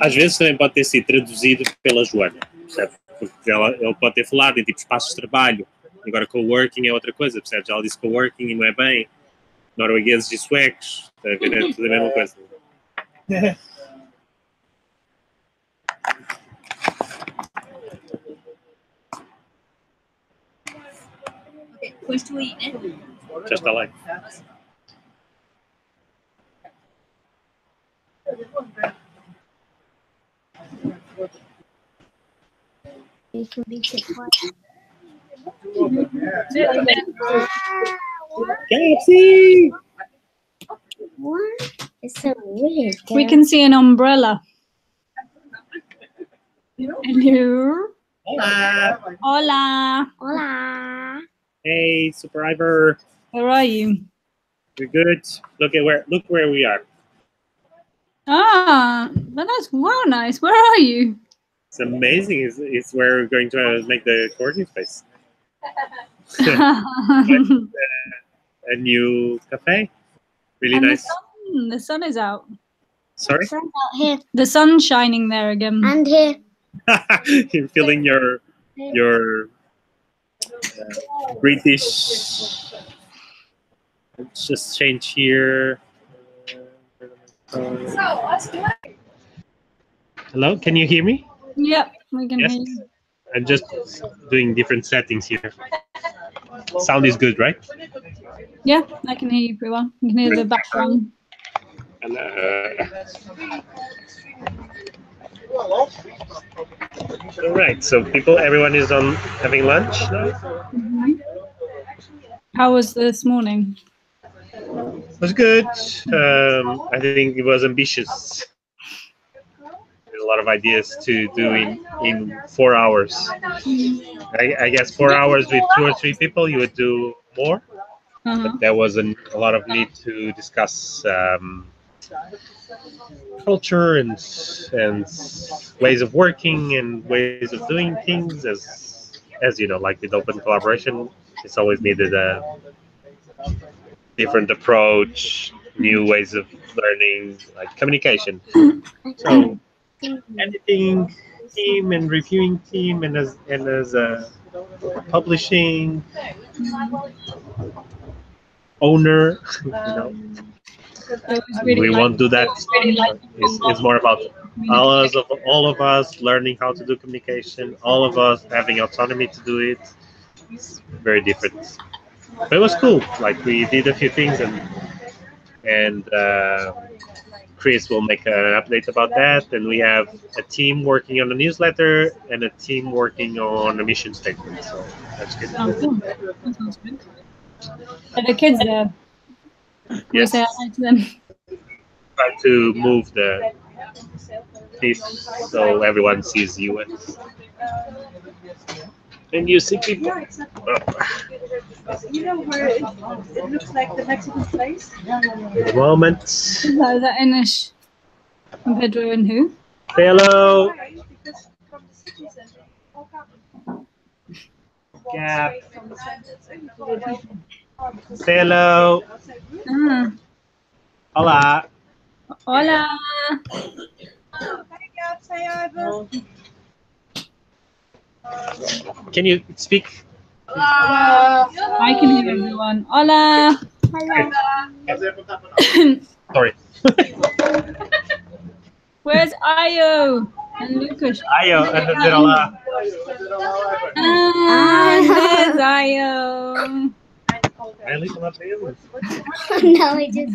Às vezes também pode ter sido traduzido pela Joana, percebe? Porque ele pode ter falado em tipo espaços de trabalho, agora coworking é outra coisa, percebes? Ela disse coworking e não é bem noruegueses e suecos, é tudo a mesma coisa. Depois tu aí, né? Já está lá. KFC! What? It's so weird. We can see an umbrella. Hello. Hola! Hola. Hola. Hey, Survivor! Where are you? We're good. Look where we are. Ah, but that's wow nice. Where are you? It's amazing. It's where we're going to make the coworking space. A new cafe. Really And nice. The sun is out. Sorry? Sun's out here The sun's shining there again. and here. You're feeling your British. Let's just change here. Hello, can you hear me? Yep, we can Yes. hear you. I'm just doing different settings here. Sound is good, right? Yeah, I can hear you pretty well. You can hear the background. All right, so everyone is on having lunch now. How was this morning? It was good. I think it was ambitious. There's a lot of ideas to do in 4 hours. I guess 4 hours with 2 or 3 people, you would do more. But there was a lot of need to discuss culture and ways of working and ways of doing things. As you know, like with open collaboration, it's always needed a different approach, new ways of learning, like communication. So editing team and reviewing team and as a publishing owner, you know, we won't do that. It's more about all of us learning how to do communication, all of us having autonomy to do it. It's very different, but it was cool. Like we did a few things, and Chris will make an update about that. And we have a team working on a newsletter and a team working on a mission statement. So that's good. Oh, cool. That sounds good. Are the kids there? Yes. Say hi to them. Try to move the piece so everyone sees you and you see people. You know where it looks like the Mexican place? The moment. Is that Inish and Pedro and who? Say hello. Gap. Say hello. Ah. Hola. Hola. Can you speak? I can hear everyone. Hola. Sorry. Where's Ayo and Lucas? Ayo, dizer olá. There's Ayo. No, I just.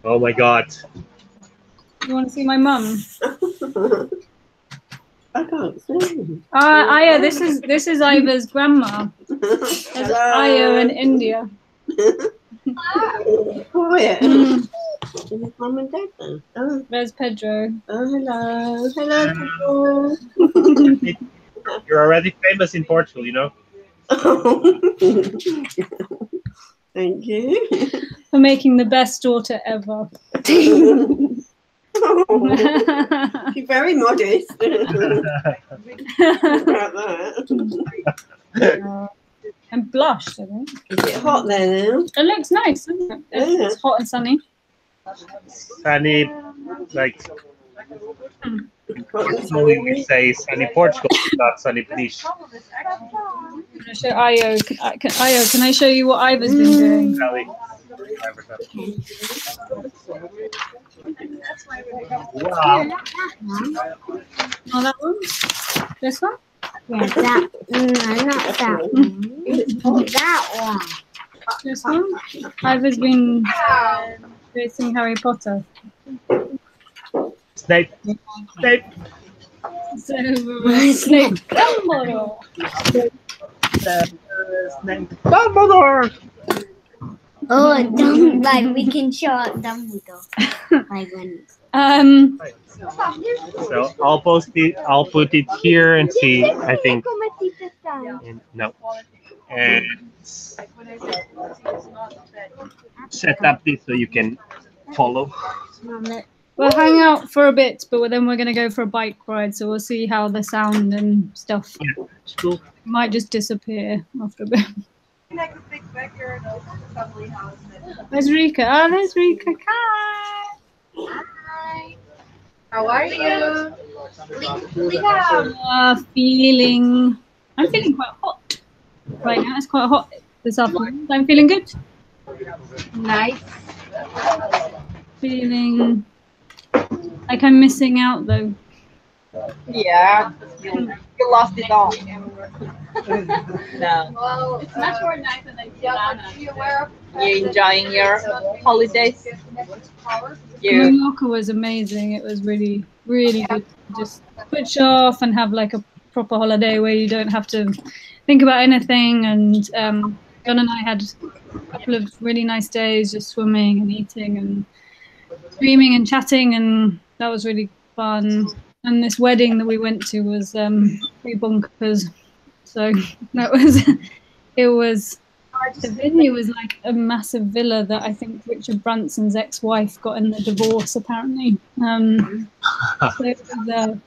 Oh my God. You want to see my mum? I can't see. Ayo, this is Iva's grandma. There's Ayo in India. Quiet. Mm. Is it mum and dad then? Oh, There's Pedro. hello. Hello, people. You're already famous in Portugal, you know? Thank you. For making the best daughter ever. Oh, she's very modest. About that. And blushed, I think. Is it hot there now? It looks nice, doesn't it? It's hot and sunny. sunny, like we say sunny Portugal, not sunny Peniche. I'm gonna show Io. Io, can I show you what Iva's been doing? Sally. Wow. Oh, that one? This one? Yeah, that. Not that one. That one. This one? Iva's been creating Harry Potter. Snape. Snape. So, Snape. Dumbledore. Snape. Dumbledore. Oh, like we can show up Dumbledore. Like when. So I'll post it. I'll put it here and see. I think. No. And set up this so you can follow. We'll hang out for a bit, but then we're going to go for a bike ride, so we'll see how the sound and stuff Cool. might just disappear after a bit. There's Rika. Oh, there's Rika. Hi. Hi. How are you? I'm feeling quite hot right now. It's quite hot this afternoon. I'm feeling good. Nice. Feeling like I'm missing out though. Yeah. You lost it all. No. Well, it's much more nice than You're enjoying your holidays? You. Mallorca was amazing. It was really, really good to just switch off and have like a proper holiday where you don't have to think about anything. And John and I had a couple of really nice days just swimming and eating and screaming and chatting, and that was really fun. And this wedding that we went to was pretty bonkers. So that was, it was, the venue was like a massive villa that I think Richard Branson's ex-wife got in the divorce, apparently. So it was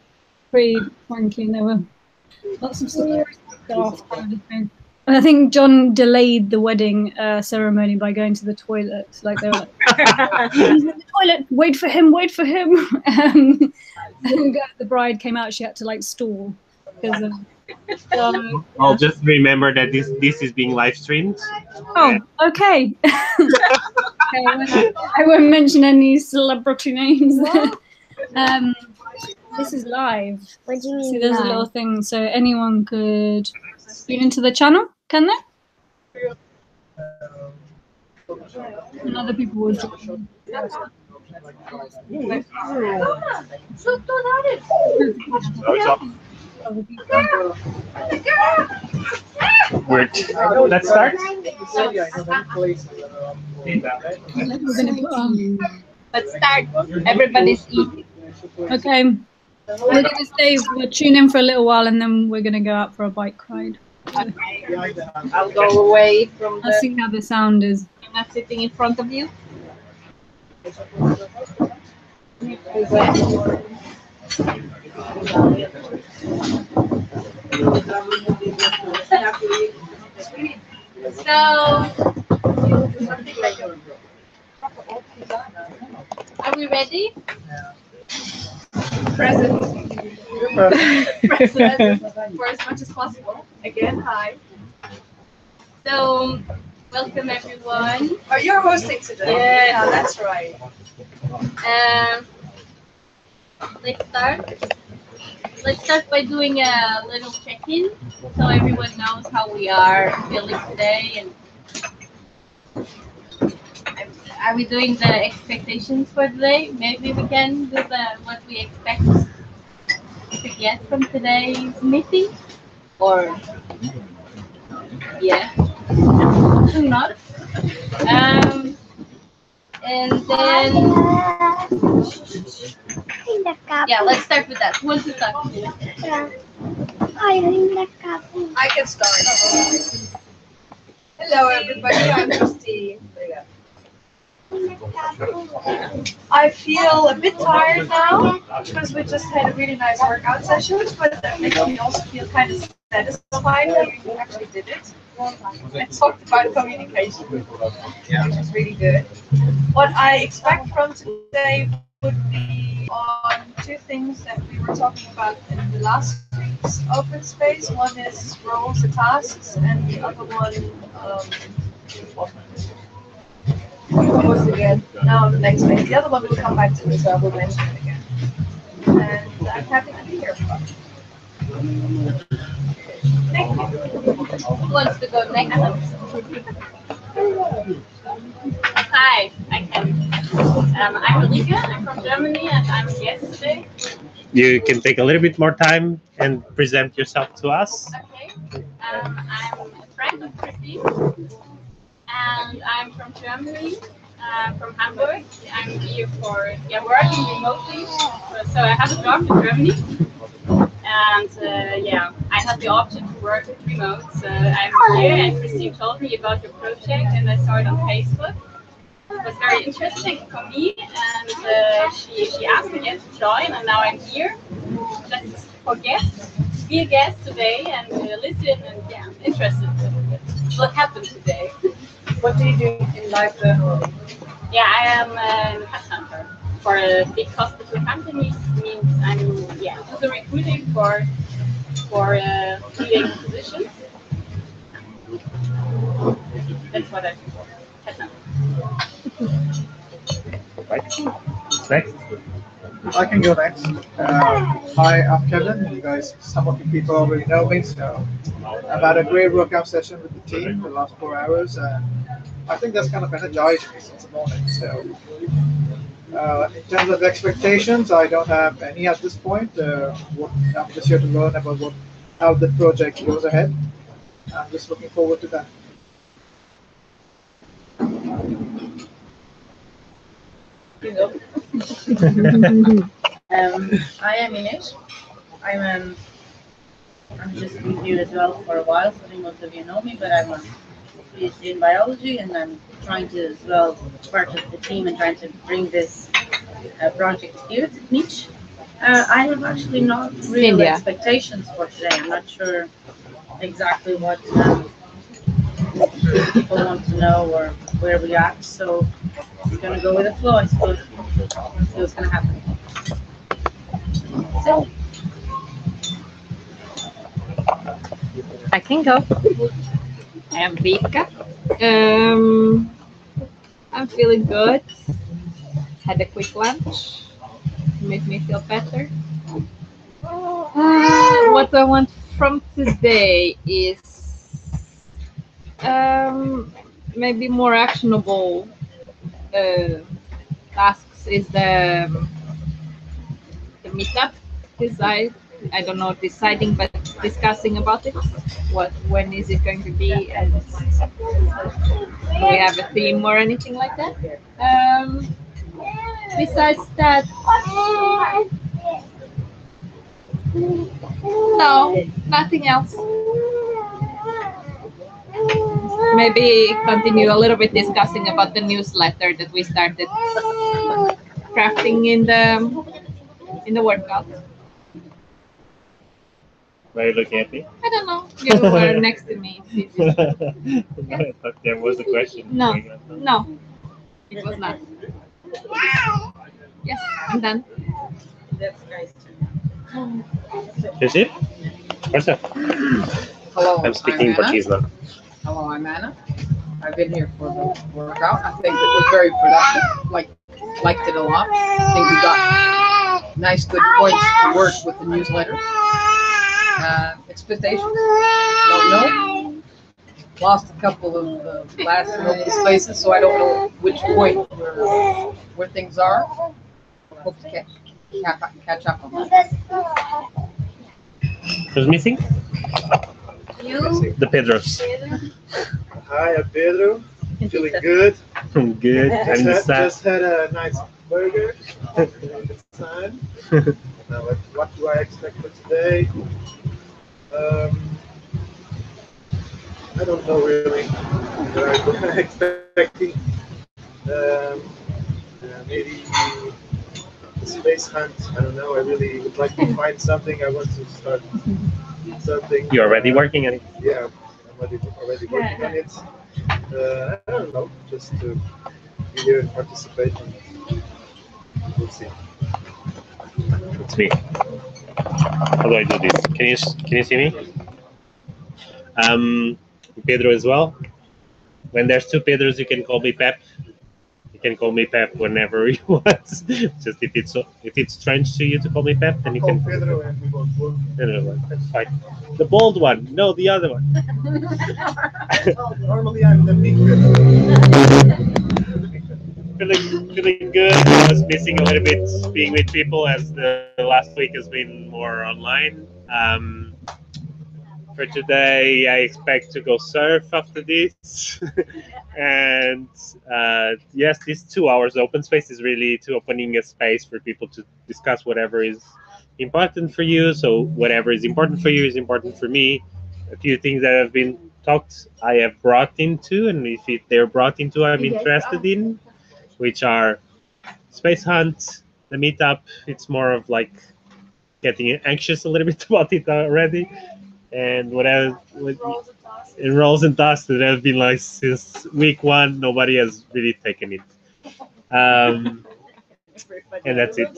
pretty funky, and there were lots of staff. I think John delayed the wedding ceremony by going to the toilet. Like they were like, he's in the toilet, wait for him, wait for him. And the bride came out, she had to like stall. I'll just remember that this is being live streamed. Oh, okay. I won't mention any celebrity names. This is live. What do you mean? See, there's a little thing, so anyone could tune into the channel, can they? And other people will join. Weird. Let's start. Let's start. Everybody's eating. Okay. We're gonna we'll tune in for a little while, and then we're gonna go out for a bike ride. Okay. I'll go away from Let's see how the sound is. I'm not sitting in front of you. Are we ready? Present. Present for as much as possible. Again, hi. So, welcome everyone. Oh, you're hosting today. Yeah, that's right. Let's start. Let's start by doing a little check-in so everyone knows how we are feeling today. And are we doing the expectations for today? Maybe we can do what we expect to get from today's meeting, or yeah, not. And then yeah, let's start with that. Who wants to start? I can start. Hello, everybody. I'm Christine. I feel a bit tired now because we just had a really nice workout session, but that makes me also feel kind of satisfied that we actually did it. and talked about communication, which was really good. What I expect from today would be on two things that we were talking about in the last week's open space. One is roles and tasks, and the other one, what was it again? Now the next week. The other one will come back to me, so I will mention it again. And I'm happy to be here. Thank you. Who wants to go next? Hi, I can. I'm Ulrike. I'm from Germany, and I'm a guest today. You can take a little bit more time and present yourself to us. Okay. I'm a friend of Christine, and I'm from Germany, from Hamburg. I'm here for working remotely, so I have a job in Germany. And I had the option to work remote. So I'm here, and Christine told me about your project, and I saw it on Facebook. It was very interesting for me, and she asked me again to join, and now I'm here just for guests, be a guest today, and listen, and I'm interested in what happened today. What do you do in life generally? Yeah, I am a headhunter for a big hospital company. Means I'm do the recruiting for leading positions. That's what I do for headhunter. Right. Next. I can go next. Hi, I'm Kevin. You guys, some of the people already know me, so I've had a great workout session with the team for the last 4 hours, and I think that's kind of energized me since the morning. So, in terms of expectations, I don't have any at this point. I'm just here to learn about how the project goes ahead. I'm just looking forward to that. I am Ines. I'm just been here as well for a while, so I think most of you know me, but I'm a PhD in biology, and I'm trying to as well part of the team and trying to bring this project here to Niche. I have actually not real expectations for today. I'm not sure exactly what people want to know or where we are, so we're gonna go with the flow, I suppose. See what's gonna happen. So. I can go. I am Vika. I'm feeling good. Had a quick lunch. Made me feel better. What I want from today is maybe more actionable tasks is the meetup. I don't know deciding, but discussing about it. When is it going to be, and do we have a theme or anything like that? Besides that, no, nothing else. Maybe continue a little bit discussing about the newsletter that we started crafting in the workout. Why are you looking at me? I don't know. You were next to me. I thought that was the question. No, it was not. Yes, I'm done. That's nice. Is it? What's that? Hello, I'm speaking Portuguese now. Hello, I'm Anna. I've been here for the workout. I think it was very productive. Liked it a lot. I think we got nice, good points to work with the newsletter. Expectations? Don't know. Lost a couple of last open spaces, so I don't know which point where things are. Hope to catch up on that. Who's missing? You? The Pedros. Hi, I'm Pedro. Feeling good. Good. Just had a nice burger. It's time. Now, what do I expect for today? I don't know really what I'm expecting. Maybe a space hunt. I don't know. I really would like to find something. I want to start something. You're already working on it. Yeah, I'm somebody already working on it. I don't know, just to be here and participate. And we'll see. It's me. How do I do this? Can you see me? Pedro as well. When there's two Pedros, you can call me Pep. You can call me Pep whenever you want. Just if it's strange to you to call me Pep, then you can. Pedro and we both work. No, that's fine. The bald one, no, the other one. Normally I'm the big Pedro. Feeling good. I was missing a little bit being with people as the last week has been more online. For today, I expect to go surf after this. And yes, these 2 hours open space is really to opening a space for people to discuss whatever is important for you. So whatever is important for you is important for me. A few things that have been talked, I have brought into, and if they're brought into, I'm interested in, which are Space Hunt, the meetup. It's more of like getting anxious a little bit about it already. And whatever enrolls and tasks that have been like since week one, nobody has really taken it. And that's it.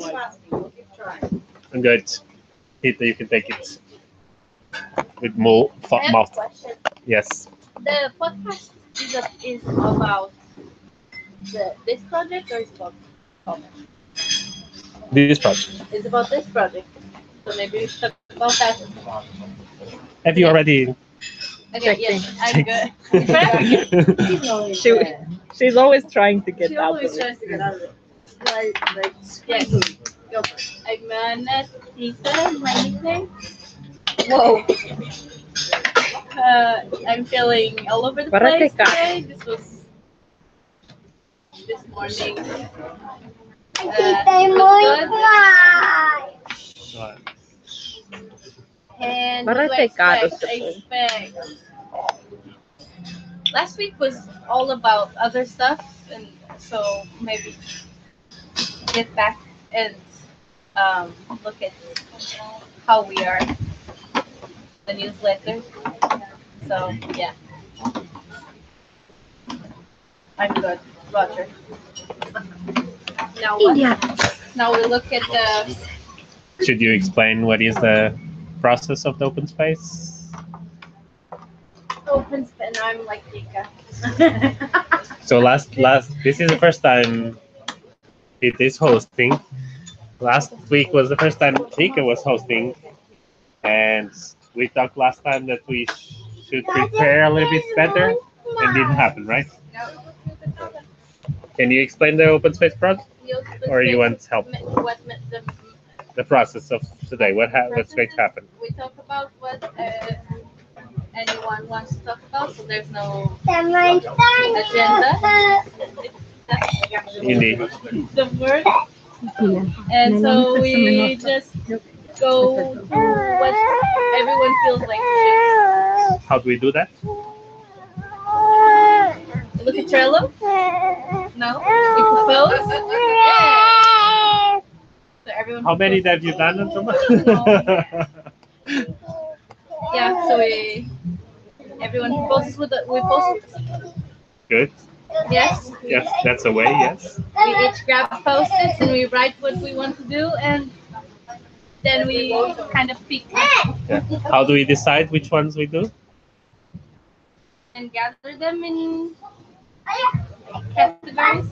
I'm good. Peter, you can take it with more mouth. Yes. The podcast is about this project or is about This project. It's about this project. So maybe we should talk about that. Have you already? Okay, yes, I'm good. She's always trying to get She out always of it. tries to get out of it. Yes. Go for it. I'm Anastisa, my nickname. Whoa. I'm feeling all over the place today. This morning. What? And Para what do I tecado expect? se I foi. expect. Last week was all about other stuff, and so maybe get back and look at how we are, the newsletter. So yeah, I'm good, Roger. Now what? Now we look at the Should you explain what is the process of the open space? open spin. I'm like Tika. So this is the first time it is hosting. Last week was the first time Tika was hosting, and we talked last time that we should prepare a little bit better, and didn't happen, right? Can you explain the open space project, or you want help? What The process of today. What's going to happen? we talk about what anyone wants to talk about, so there's no agenda. Indeed. The word. And so we just go to what everyone feels like to share. How do we do that? Look at Trello. No? We propose. Yeah. So everyone. How many have you done until now? Yeah. So everyone proposes with we post. Good. Yes. Yes, that's a way. Yes. We each grab post-its and we write what we want to do, and then we kind of pick Yeah. How do we decide which ones we do? and gather them in categories.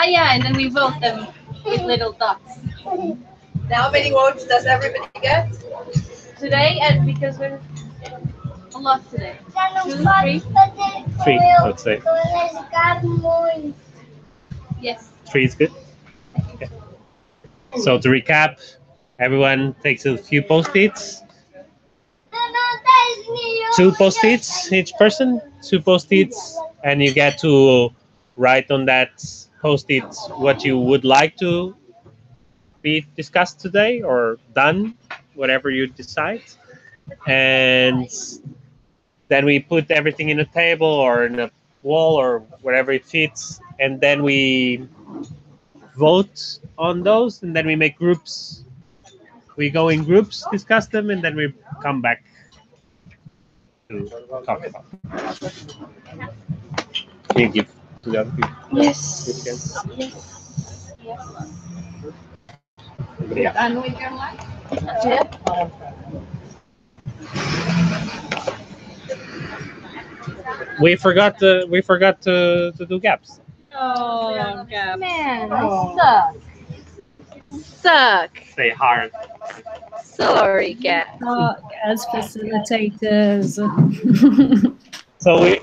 Yeah, and then we vote them with little dots. How many votes does everybody get? Today, and because we're a lot today. 2, 3. 3, let's say. Yes. 3 is good. Okay. So to recap, everyone takes a few post-its. 2 post-its each person. 2 post-its, and you get to write on that post-it what you would like to be discussed today or done, whatever you decide. And then we put everything in a table or in a wall or wherever it fits, and then we vote on those, and then we make groups. We go in groups, discuss them, and then we come back to talk about. Can you give to the other people? Yes. Yes. Yes. Yes. Yeah. Done with your life? We forgot to do gaps. Oh, Gab. Man, I suck. Say hard. Sorry, Gab. As facilitators. So we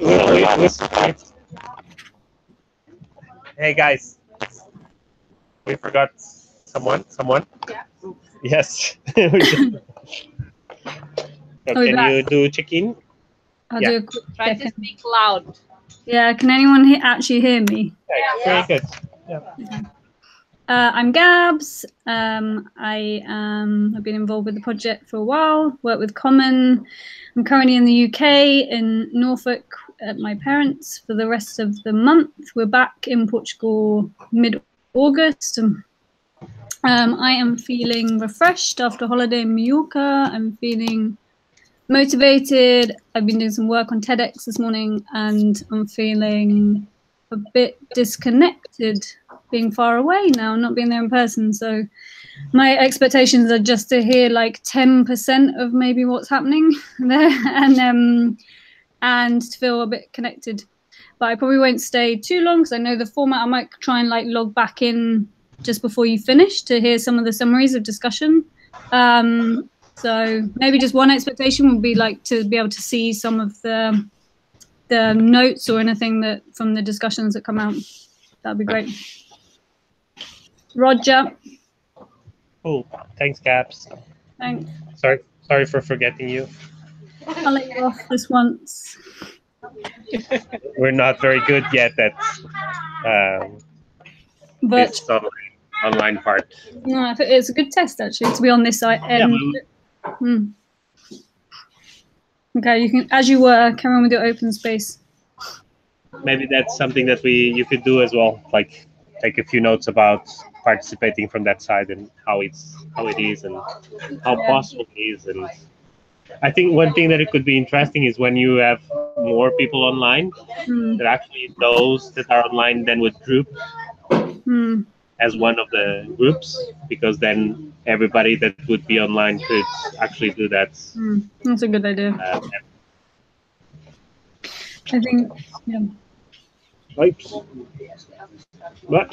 hey guys, we forgot someone. Yeah. Yes. So can you do check-in? I'll Yeah. do a quick Try to check-in. speak loud. Yeah, can anyone actually hear me? Yeah, very good. I'm Gabs. I've been involved with the project for a while, worked with Common. I'm currently in the UK, in Norfolk, at my parents' for the rest of the month. We're back in Portugal mid-August. I am feeling refreshed after a holiday in Mallorca. I'm feeling motivated. I've been doing some work on TEDx this morning, and I'm feeling a bit disconnected, being far away now, not being there in person. So my expectations are just to hear like 10% of maybe what's happening there, and to feel a bit connected. But I probably won't stay too long because I know the format. I might try and like log back in just before you finish to hear some of the summaries of discussion. So maybe just one expectation would be like to be able to see some of the notes or anything that from the discussions that come out. That'd be great. Roger. Cool. Thanks, Gabs. Thanks. Sorry for forgetting you. I'll let you off this once. We're not very good yet at But this online part. no, I think it's a good test actually to be on this side. Okay, you can, as you were, carry on with your open space. Maybe that's something that you could do as well. Like take a few notes about participating from that side and how it is and how possible it is. And I think one thing that it could be interesting is when you have more people online, that actually those that are online then would group as one of the groups, because then everybody that would be online could actually do that. That's a good idea. I think, yeah. Oops. What?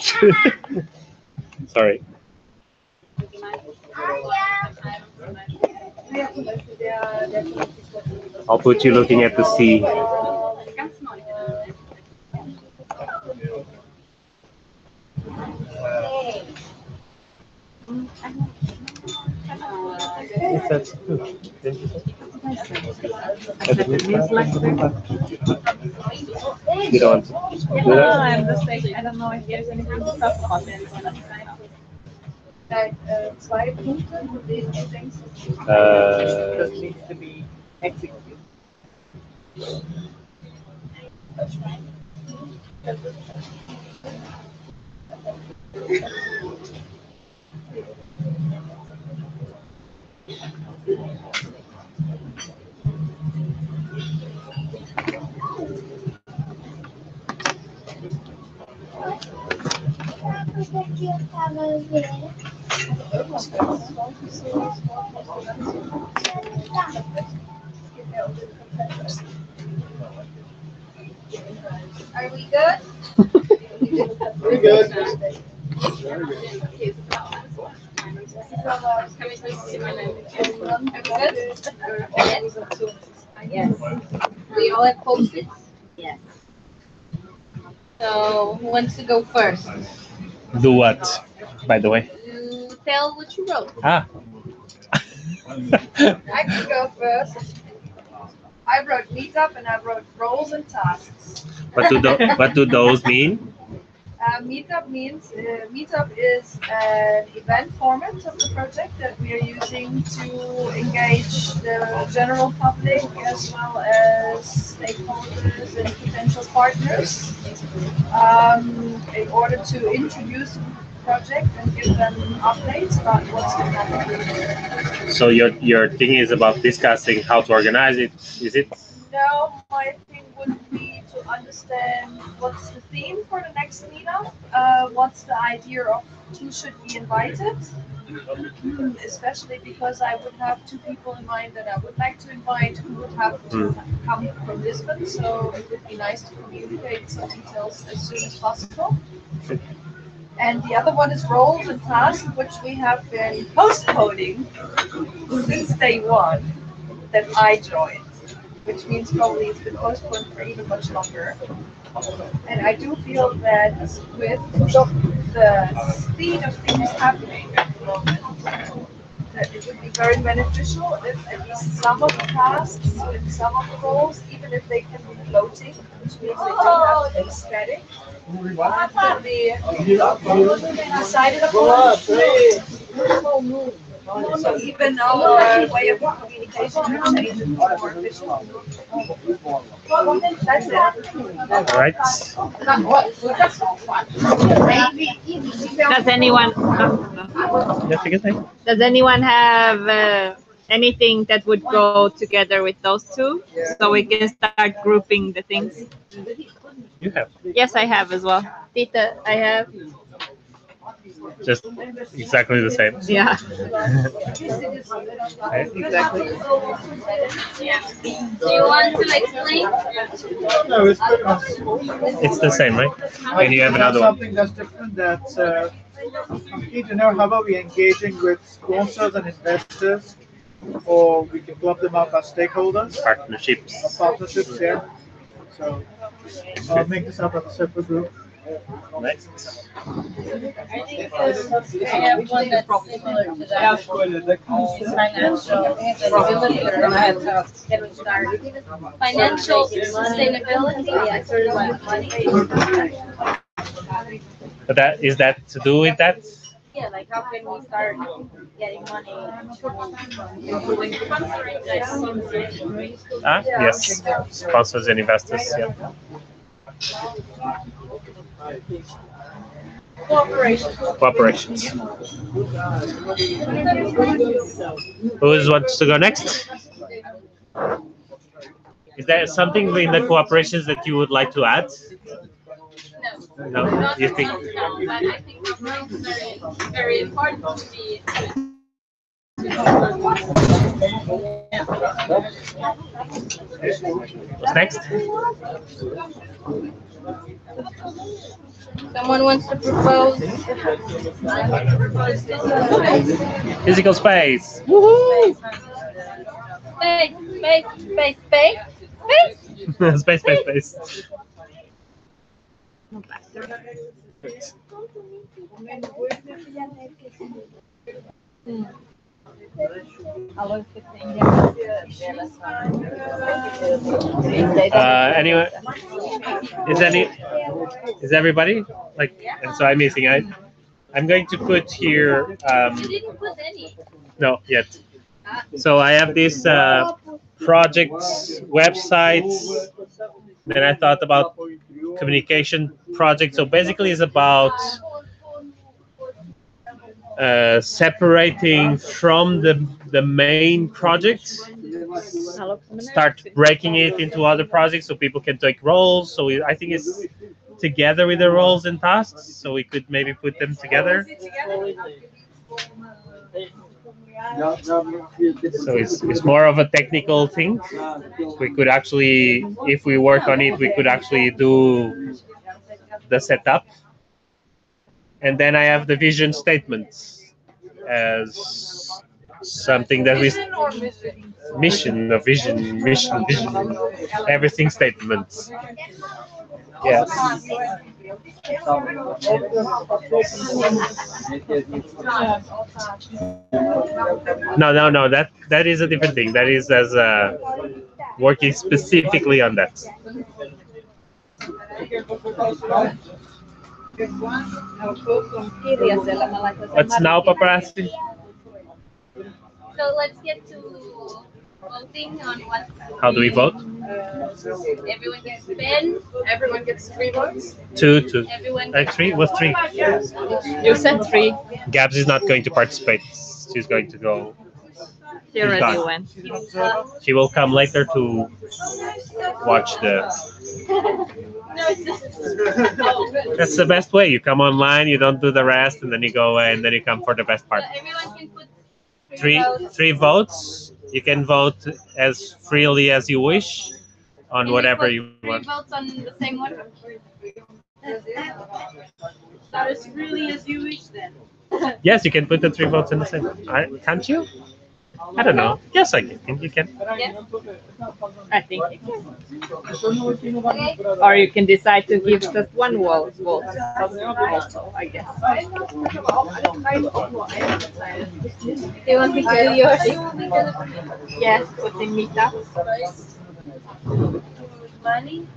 Sorry. I'll put you looking at the sea. That's good. You don't. I'm just like, I don't know if there's anything to talk about it. Zwei Punkte, die du denkst, Das needs to be executed. Are we good? Pretty good. Yes. We all have post-its? Yes. So who wants to go first? Do what, by the way? You tell what you wrote. Ah. I can go first. I wrote meetup and I wrote roles and tasks. What do those mean? Meetup means meetup is an event format of the project that we are using to engage the general public as well as stakeholders and potential partners in order to introduce the project and give them updates about what's happening. So your thing is about discussing how to organize it, is it? now my thing would be to understand what's the theme for the next meetup. What's the idea of who should be invited? Especially because I would have two people in mind that I would like to invite who would have to come from Lisbon. So it would be nice to communicate some details as soon as possible. And the other one is roles and tasks, which we have been postponing since day one that I joined, which means probably it's been postponed for even much longer. And I do feel that with the speed of things happening at the moment, that it would be very beneficial if at least some of the tasks and some of the roles, even if they can be floating, which means they don't have to be static, can be decided upon. So even our way of communication can change and be more efficient. That's it. All right. Does anyone? Does anyone have anything that would go together with those two, so we can start grouping the things? You have. Yes, I have as well. Tita, I have. Just exactly the same. Yeah. Okay. Exactly. Do you want to explain? No, it's pretty much. It's the same, right? And you have another one. Something that's different. That's key to know how are we engaging with sponsors and investors, or we can club them up as stakeholders. Partnerships. Partnerships, yeah. So I'll make this up as a separate group. Next. I have one that's similar to that. Financial sustainability. But that is that to do with that? Yeah, like how can we start getting money Yes. Sponsors and investors. Yeah. Cooperations. Who wants to go next? Is there something in the cooperations that you would like to add? No, you think? I think it's very important to be. What's next? Someone wants to propose. Physical space. Woohoo! Space, space, space, space, space. Space. Anyway, is everybody like? And so I'm missing. I'm going to put here. You didn't put any. No, yet. So I have these projects, websites. Then I thought about communication project. So basically, it's about separating from the main project, start breaking it into other projects so people can take roles. So I think it's together with the roles and tasks. So we could maybe put them together. So it's more of a technical thing. We could actually, if we work on it, we could actually do the setup. And then I have the vision statements as something that we mission, vision, everything statements. Yes. No. That is a different thing. That is as working specifically on that. What's now, paparazzi? So let's get to voting on what. How do we vote? Everyone gets a pen. Everyone gets 3 votes. Two. Everyone. Three? What's 3? You said 3. Gabs is not going to participate. She's going to go. She already gone. went. She will come later to watch the. That's the best way. You come online, you don't do the rest, and then you go away, and then you come for the best part. Everyone can put Three votes. You can vote as freely as you wish on whatever you want. 3 votes on the same one. Not as freely as you wish then. Yes, you can put the 3 votes in the same one. Can't you? I don't know. Yes, I think you can. I think you can. Or you can decide to give just one vote also, I guess. Do you want me to do yours? Yes, putting meetups. Money?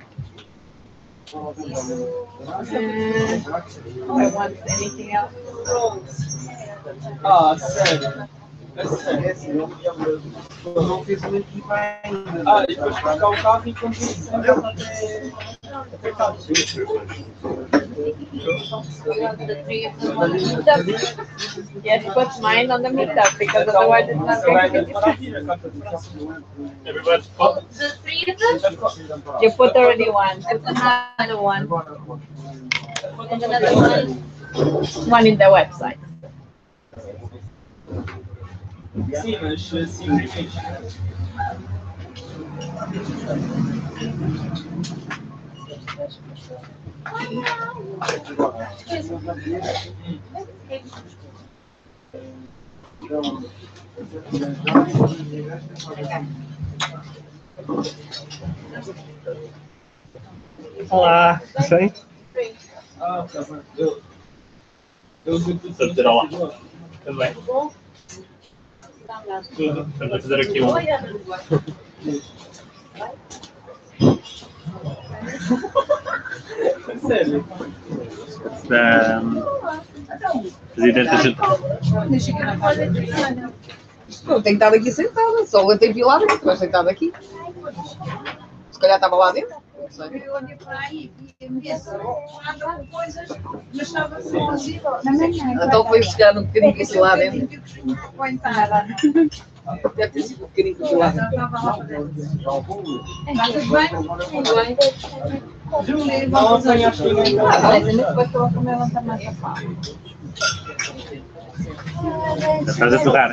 I want anything else. Ah, sério. É sério. Não fiz uma equipa ainda. Ah, depois buscar o carro e continuar até cá. Yes, put mine on the meetup because otherwise it's not going to be Everybody, The 3 of them? You put already one. Put another one. And another one. One in the website. Sim, mas simplesmente. Olá, tudo bem? Ah, tá bom. Eu uso tudo. Tudo bem? Tudo. Vamos fazer aqui um. Sério. Presidente da Eu tenho estado aqui sentada, só eu tenho pilado, estou sentada aqui. Se calhar estava lá dentro. Não sei. Eu olhei para aí e me disse, andam coisas, mas estava sozinho. Então foi chegar um bocadinho aqui lá dentro. Deve ter sido um bocadinho aqui lá dentro. Está tudo bem? Tudo bem. Não apanhaste ninguém. Depois eu vou comer uma massa pau. Estás a torrar?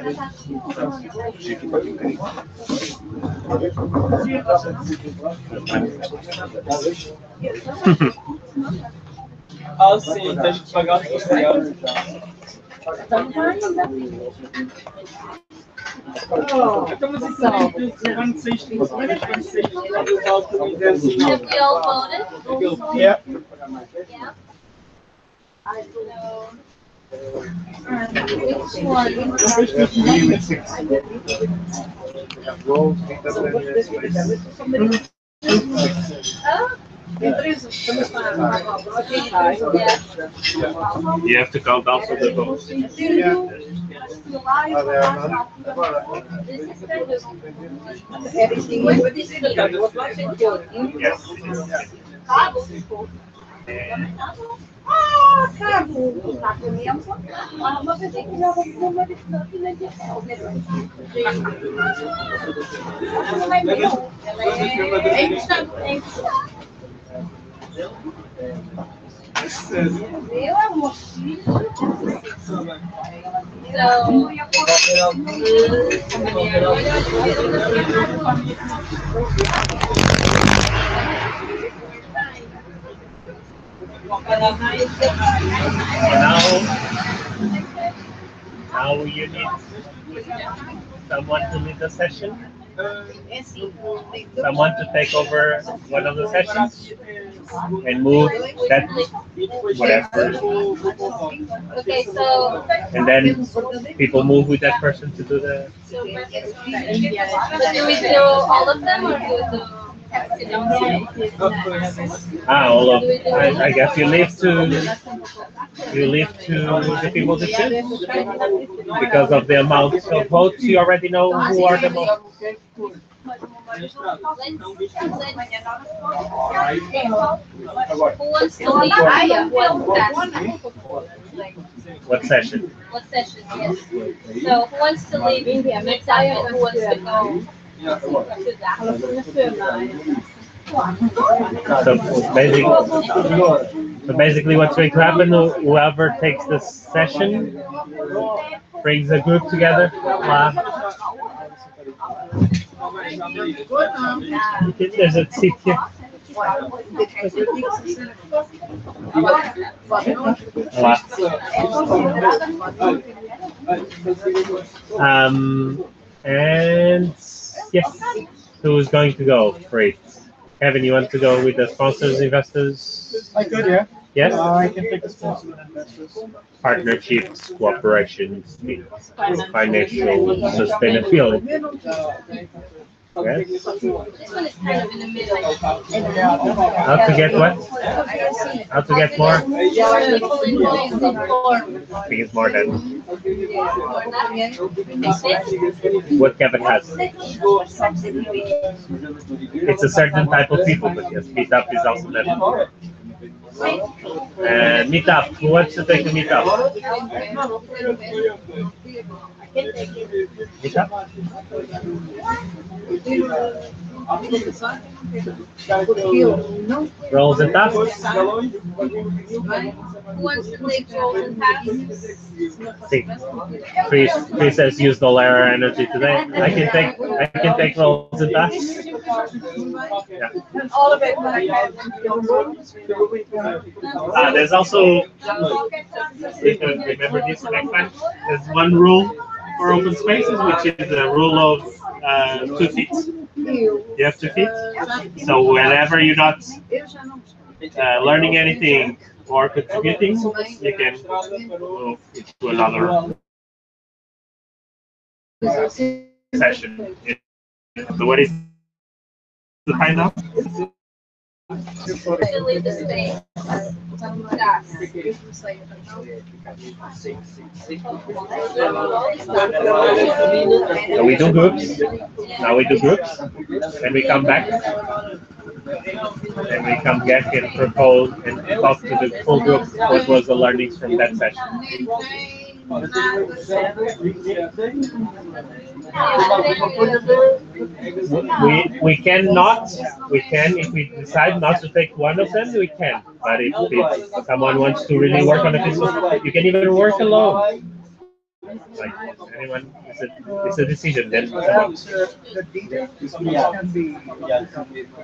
Ah, sim, tens que pagar os posteriores. Então, mas isso é quando saíste, Have we all voted? Yeah. Yeah. Which one? You have to count also the votes. Now you need someone to lead the session. Someone to take over one of the sessions and move that whatever. Okay, so And then people move with that person to do the. do we do all of them or do we do? All of. I guess you leave to the people to choose because of the amount of votes. You already know who are the most. Who wants to lead? I am one. like What session? what session? Yes. So who wants to lead? Next time, who wants to go to that? So basically, what's going to happen? Whoever takes the session brings a group together. There's a seat here. And yes, who's going to go? Great. Kevin, you want to go with the sponsors, investors? I could, yeah. Yes? I can take the sponsors and investors. Partnerships, cooperations, financial sustainability. Yes. This one is kind of in the middle. How to get what? How to get more? People involved in more. I think it's more than what Kevin has. It's a certain type of people, but yes, meetup is also that. And meetup, who wants to take a meetup? Meetup? Roles and tasks? Who wants to take roles and tasks? See, Chris says use the layer energy today. I can take roles and tasks. Yeah. All of it. There's also, remember this next time, there's one rule for open spaces, which is the rule of 2 feet. You have 2 feet. So whenever you're not learning anything or contributing, you can move to another session. So what is the time now? Leave the space. So we do groups. Now we do groups, and we come back, and we come back and propose and talk to the full group what was the learnings from that session. We cannot. We can if we decide not to take one of them. We can, but if someone wants to really work on a business, you can even work alone. Like anyone, it's a decision. Then.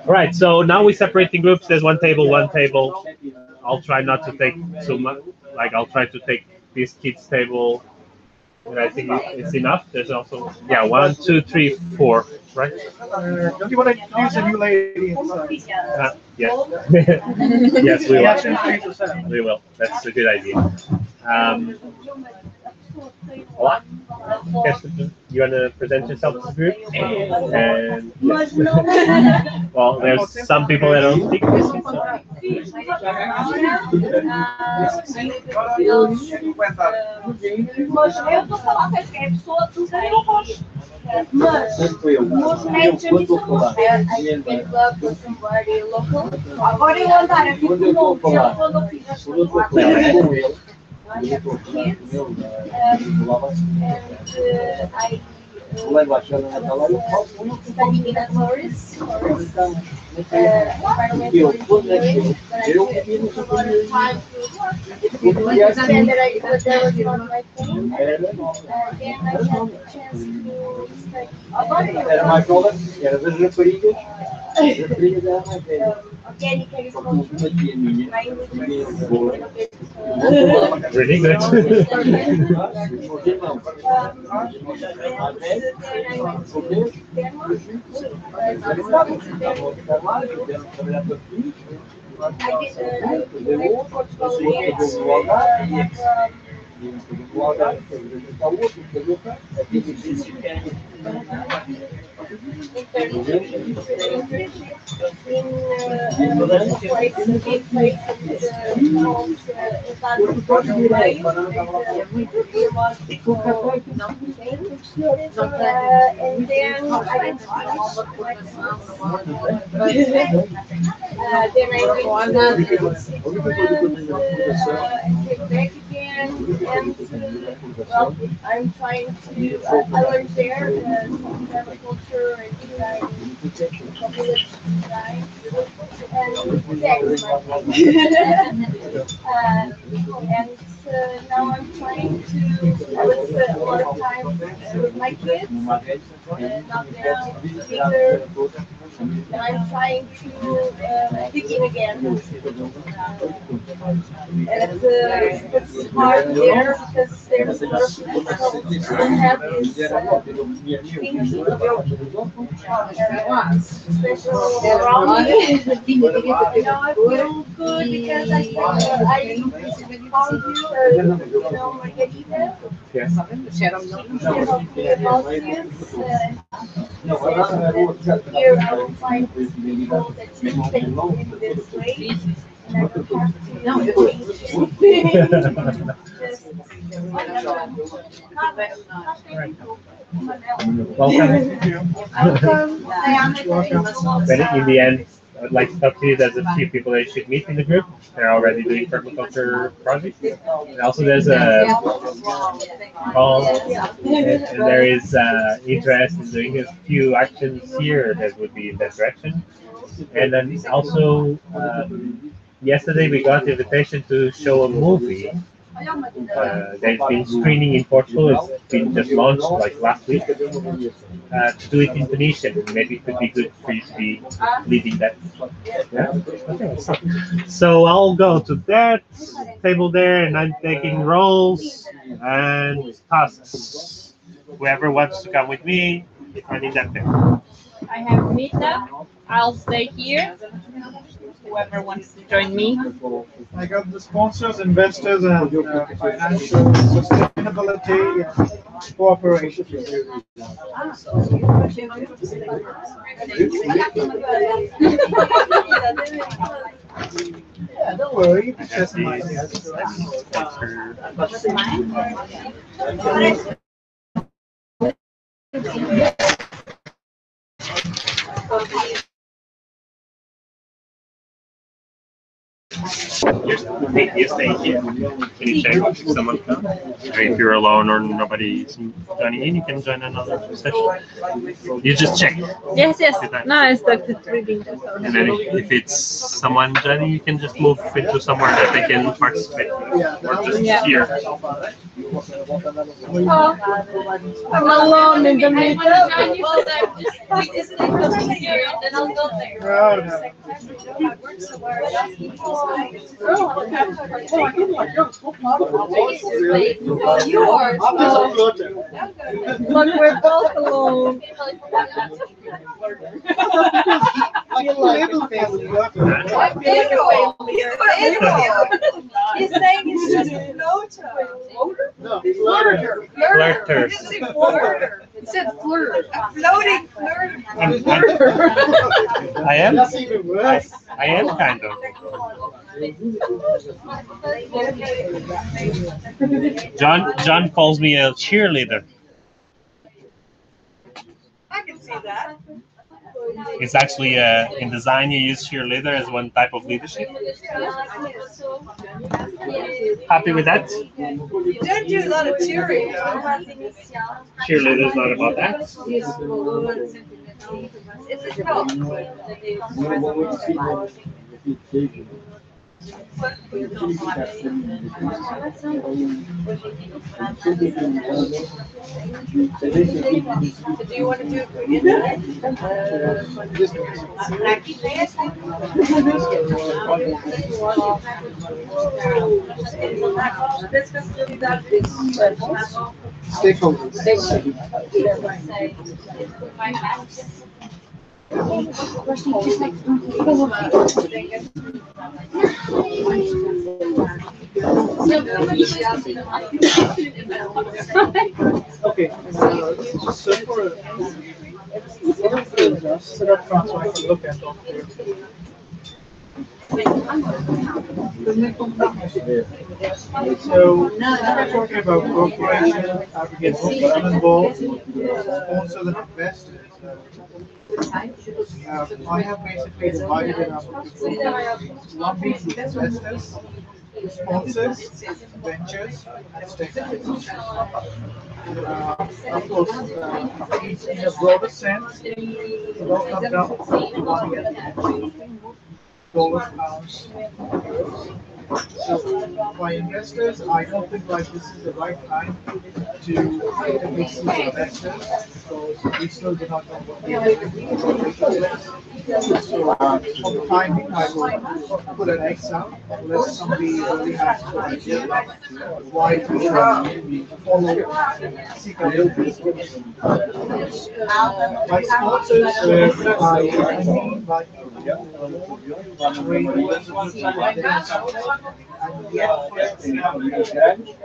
Right. So now we separate in groups. There's one table. I'll try not to take so much. Like I'll try to take this kids table. And I think it's enough. There's also 1, 2, 3, 4, right? Don't you want to introduce a new lady inside? Yes. Yes, we will. We will. That's a good idea. You want to present yourself to the group? And yes. Well, there's some people that don't speak this. Agora eu andar aqui com o novo, quando eu fiz as coisas. I have kids, and I studying in a tourist environmental engineering, but I took a lot of time to understand that that was not my thing. Then I had the chance to study organic agriculture. My English is really good. and well, I'm trying to. I learned there permaculture and design, village design, and tech is my thing. And now I'm trying to. I would spend a lot of time with my kids, not there either. And I'm trying to begin again. And it's hard there because there's a lot of people don't have this thinking about special around me. Now I feel good because I found Margarita. Yes. She helped me about this. Here I will find people that think in this way. And I don't have to change anything. Just Welcome. But in the end, I'd like to talk to you. There's a few people that you should meet in the group. They're already doing permaculture projects. And also there's a call, and there is interest in doing a few actions here that would be in that direction. And then also, yesterday we got the invitation to show a movie. They've been screening in Portugal. It's been just launched like last week. To do it in Tunisian, and maybe it could be good for you to be leading that. Yeah? Okay. So I'll go to that table there, and I'm taking roles and tasks. Whoever wants to come with me, I'm in that table. I have meetup. I'll stay here. Whoever wants to join me. I got the sponsors, investors, and financial sustainability and cooperation. Yeah, don't worry. Just You stay here. Can you check if someone comes? Or if you're alone or nobody's joining in, you can join another session. You just check. Yes, yes. No, I started reading. And then if it's someone joining, you can just move into somewhere that they can participate. Or just here. I'm alone in the meetup. Well, just isn't it coming here and then I'll go there. Yours. Look, we're both alone. He's saying it's just a floater. No, Flirter. He didn't say flirter. He said flirt. A floating flirt. I am. That's even worse. I am kind of. John calls me a cheerleader. I can see that. It's actually in design you use cheerleader as one type of leadership. Happy with that? You don't do a lot of cheering. Cheerleader is not about that. It's a no. Do you want to do Okay, so for set up transfer, I can look at So we're talking about corporation, how to get people involved, sponsors and investors. I have basically divided it up into one being the investors, sponsors, ventures, and stakeholders. Of course, in a broader sense, it all comes down to money and dollars, pounds, euros. So by investors, I don't think like this is the right time to actively seek investors because we still do not know what we are doing. So for the time being, I will put an X out unless somebody really has a good idea why we should follow, seek a little bit. By sponsors, I mean like and yet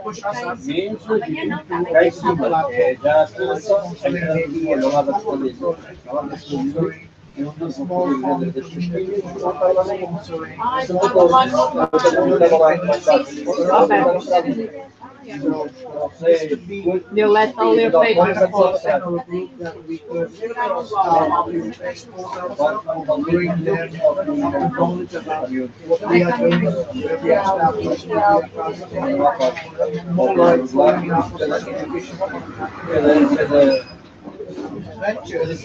push us up into sponsoring small farming community, sponsoring. You let all your papers fall. That we could start to export ourselves, bring them knowledge about what we are doing, where we are established, where we are targeting, more like following up with education. Ventures,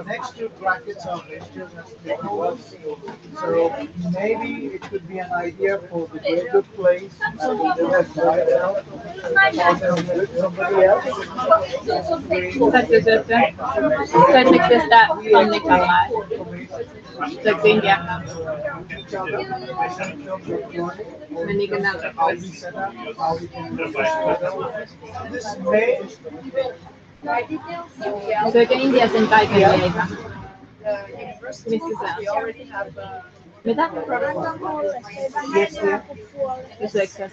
next two brackets are ventures and stakeholders. So maybe it could be an idea for the greater place somebody else. Such exist that only Kamal. Like India. How we set up, how we can this may So can India sen kaiken leipä. Missä se on? Mitä? Kysyekö sä?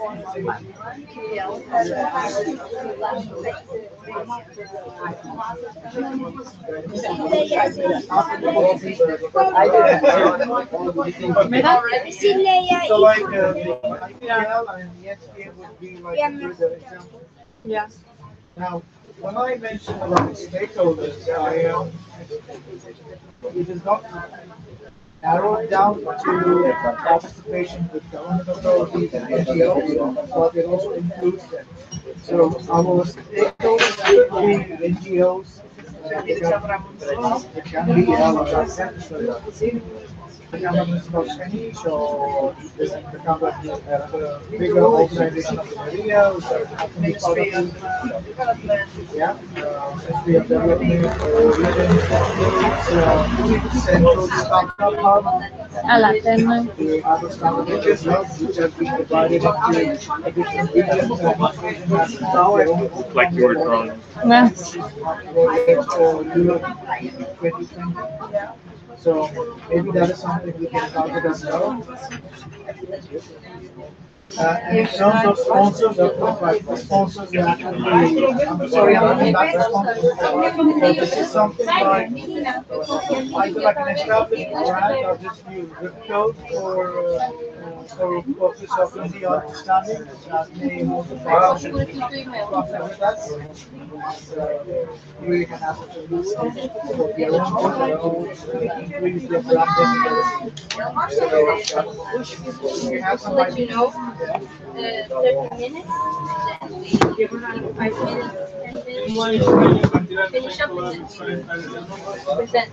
Mitä? so like the IPL and the SPA would be like a good example. Yeah. Now, when I mentioned about stakeholders, it is not narrowed down to participation with government authorities and NGOs, but it also includes them. So our stakeholders could be NGOs, it can be the government of Spanish or the government bigger organization of the area, which are happening part of yeah, we have development central startup hub. Älä tee noin. We have a startup hub which has been divided into different regions and Like you were drawing. Yeah. Europe 2020. So maybe that is something we can target as well. And in terms of sponsors, of course, like the sponsors that actually, I'm sorry, I'm not responsible, but this is something like either like an established brand or just use zip code for purpose of easy understanding, name of the partnership with us. You can ask to do for their own increase their brand visibility. So you have some idea. 30 minutes, then we give around 5 minutes, and then finish up and present.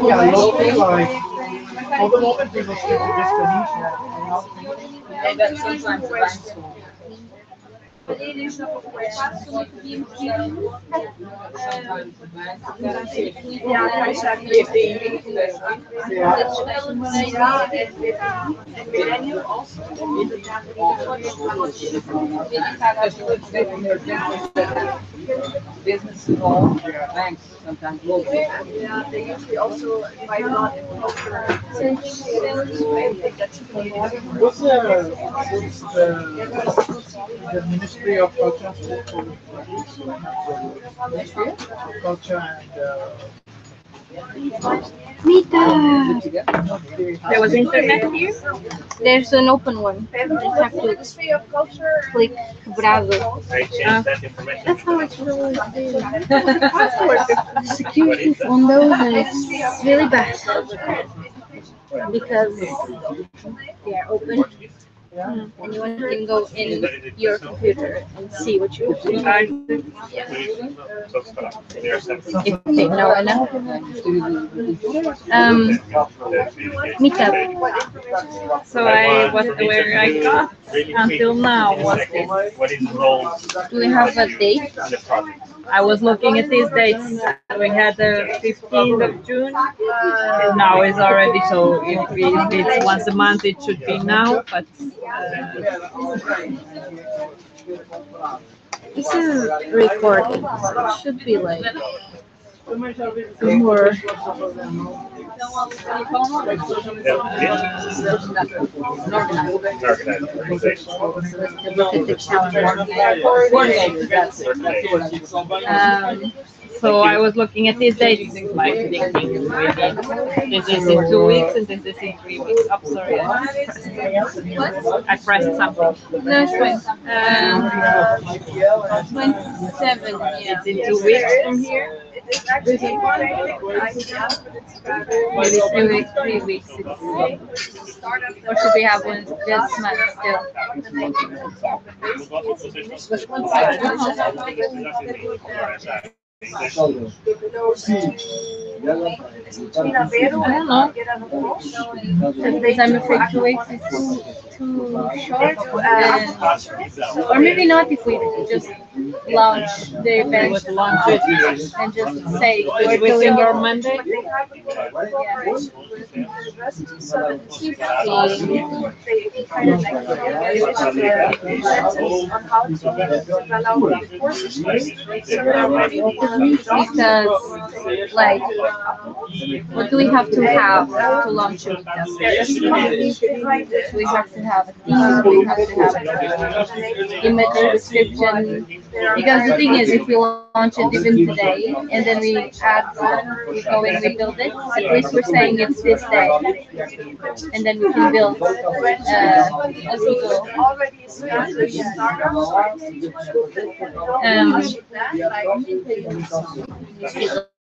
Yeah, locally, like, for the moment, we will stick to just the niche. And then sometimes the banks will Business and all, banks sometimes will be. Yeah, they usually also invite a lot of culture. What's the Ministry of Culture? Ministry of Culture and Mita! There was internet here. There's an open one. You have to Ministry of Culture. click quebrado. I changed that information. That's how it's always been. The security on those is really bad because they are open. Anyone can go in your computer and see what you are doing. Okay, now and now. Meetup. So I wasn't aware I got until now was this. What is role Do we have a date? in the project? I was looking at these dates. We had the 15th of June. Now is already, so if it's once a month, it should be now. But This is recording, so it should be like more. Look at the calendar. so I was looking at these dates, like thinking maybe this is in 2 weeks and this is in 3 weeks. I'm sorry, I pressed something. No, it's fine. 27, yeah. It's in 2 weeks from here. It's actually one idea, but Maybe 3 weeks. Or should we have one this month still? I don't know. Because I'm afraid 2 weeks is too short. Or maybe not if we just launch the event and just say we're doing your it Monday. Because, like, what do we have to launch a meetup? We have to have a theme, we have to have an image description. Because the thing is, if we launch it even today, and then we go in, we build it, at least we're saying it's this day. And then we can build as we go.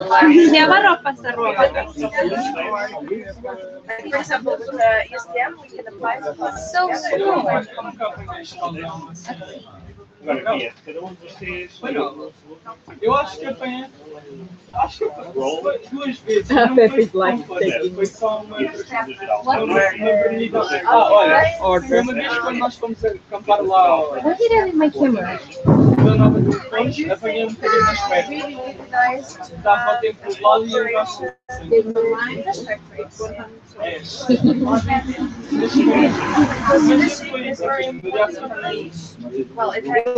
Lleva ropa esta ropa. For example, with ESDM, we can apply for So cool. Eu acho que apanhei. Acho que foi 2 vezes. Foi só uma. Olha, foi uma vez quando nós fomos acampar lá. Why did I leave my camera? Da Nova do Fonte, apanhei um bocadinho mais perto. Estava ao tempo do lado e eu acho que. Well, it has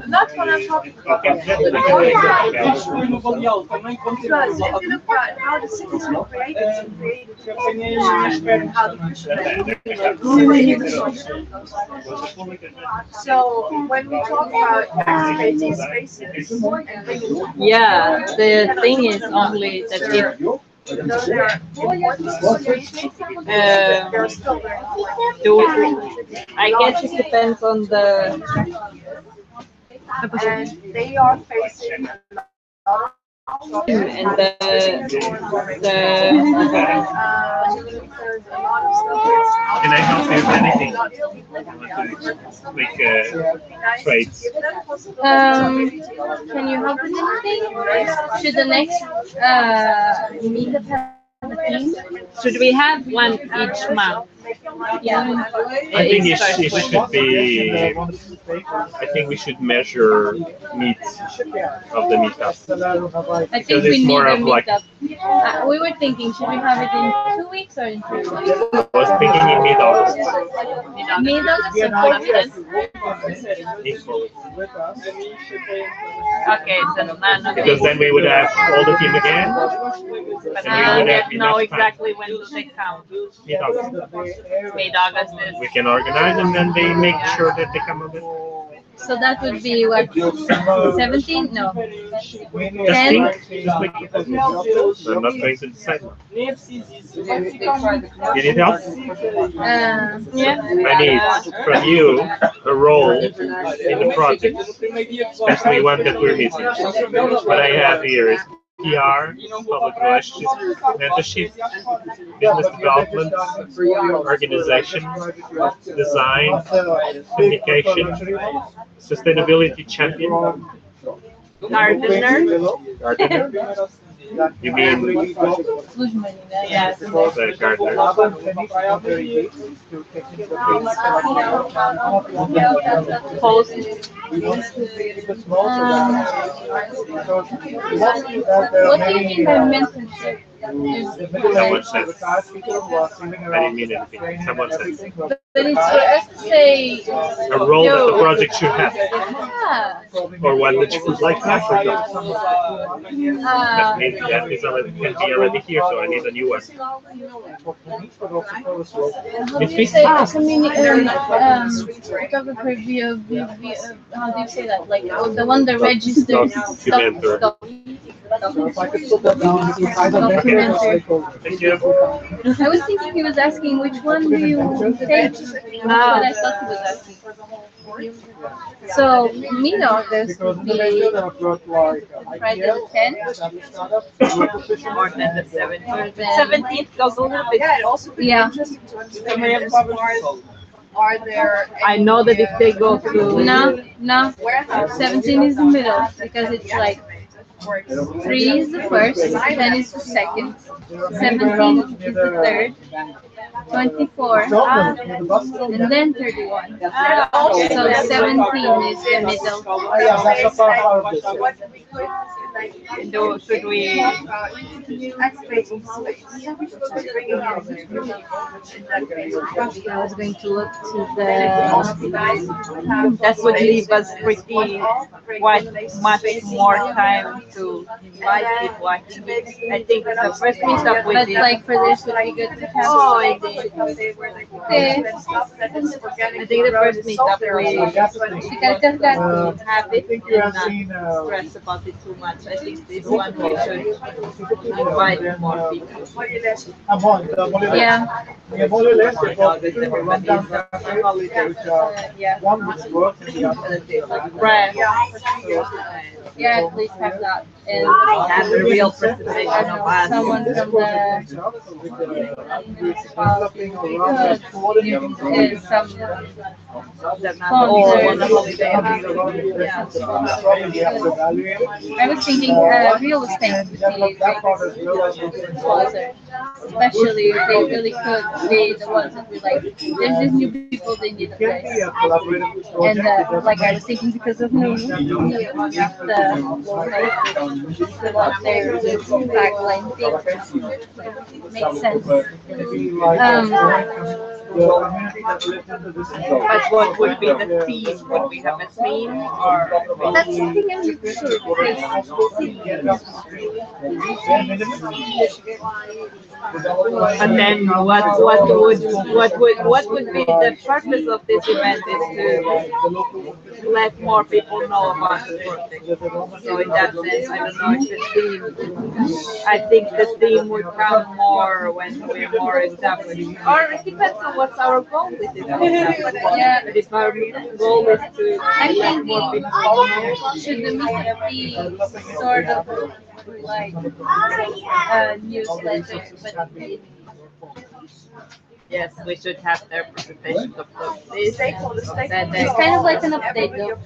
not what I'm talking about. Acho que foi no Baleal também quando tive Because lá. if you look at how the cities were created, Apanhei mais perto. how the So when we talk about activating spaces and bringing Yeah, the thing is only that if those are important, uh, still very I guess it depends on the and they are facing a lot and the Can I help you with anything? Like trades. Can you help with anything? Should the next meetup have a theme? should we have one each month? Yeah. I think it should be. I think we should measure meets of the meetup I because think we it's need more a of like meetup. We were thinking, should we have it in 2 weeks or in 3 weeks? I was thinking in mid August. Mid-August or 4 weeks? Equally. Okay, so none of Because this. then we would have all the team again, But and we we will would get have know enough time. exactly when do they come. Mid August. Mid-August We is. can organize and then they make sure that they come on it. So that would be what, 17? No. Just 10? think, just make proposals. I'm not going to decide now. You need help? Yeah. I need from you a role in the project, especially one that we're missing. What I have here is PR, public relations, mentorship, business development, organization, design, communication, sustainability champion, gardener. You mean Yes. the gardener? Post. What do you mean by mentorship? Someone says. I didn't mean anything. Someone says. But it's for us to say, A role that the project should have, yeah. or one that you would like to have for example. Uh, Maybe that is already, can be already here, so I need a new one. It's fixed. Photographer via, how do you say that? Like the one that registers Documenter. Documenter. Thank you. I was thinking he was asking which one do you take? But I thought he was asking. So mid-August would be Friday the 10th. More than the 17th. 17th goes a little bit. Yeah, it also would be Yeah. interesting to understand as far as are there I know that if they go to. No. 17 is the middle because it's like 3 is the first, 10 is the second, 17 is the third, 24, and then 31. So 17 is the middle. Should we? I was going to look to the. That would leave us pretty quite much more time to invite people. I think the first meetup we But did. like for this would be good to have. Oh, I did. Okay. I think the first meetup we have it and not stress about it too much. I think this one we should invite more people. Yeah. Right. Yeah, at least have that. And Have a real presentation of us. someone from the municipality could some They're not all on the sponsors. holiday. I was thinking real estate would be a great sponsor. Especially if they really could be the ones that be like, there's these new people, they need a place. And like I was thinking because of Nunu, the ones there with backline thing. Makes sense. But what would be the theme? Would we have a theme or? That's something I'm And then what would be the purpose of this event is to let more people know about the project. So in that sense, I don't know if the theme. I think the theme would come more when we're more established. Or it depends on what's our goal with it. Yeah. But if our goal is to I let think more people know. should the meetup be sort of like newsletters, but Yes, we should have their presentation of this. it's kind of like an update though.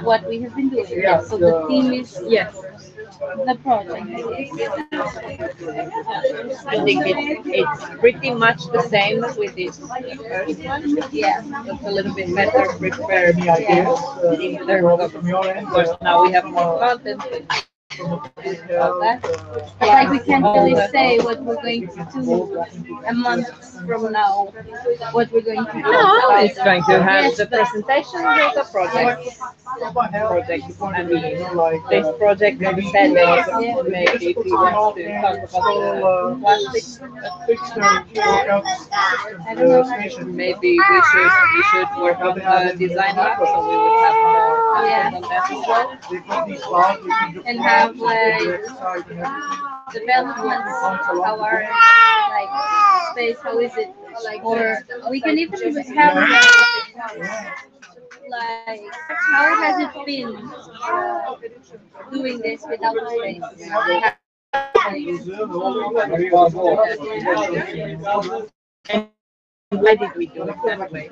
what we have been doing. Yes. So the theme is Yes. the project. I think it's pretty much the same with this first one. Yeah. It's a little bit better prepared Any ideas? in terms of, From your end? course, now we have more content about that. But like we can't really say what we're going to do a month from now. What we're going to do. No, it's going to have Yes, the but- presentation of the project. Project. I mean, this This project, as I said, maybe if you want to talk about the plastic, I don't know. maybe we should work on the design lab, so we would have more content on that as well. And have like developments how our like space, how is it, or we can even have like how has it been doing this without space. Why did we do it that way?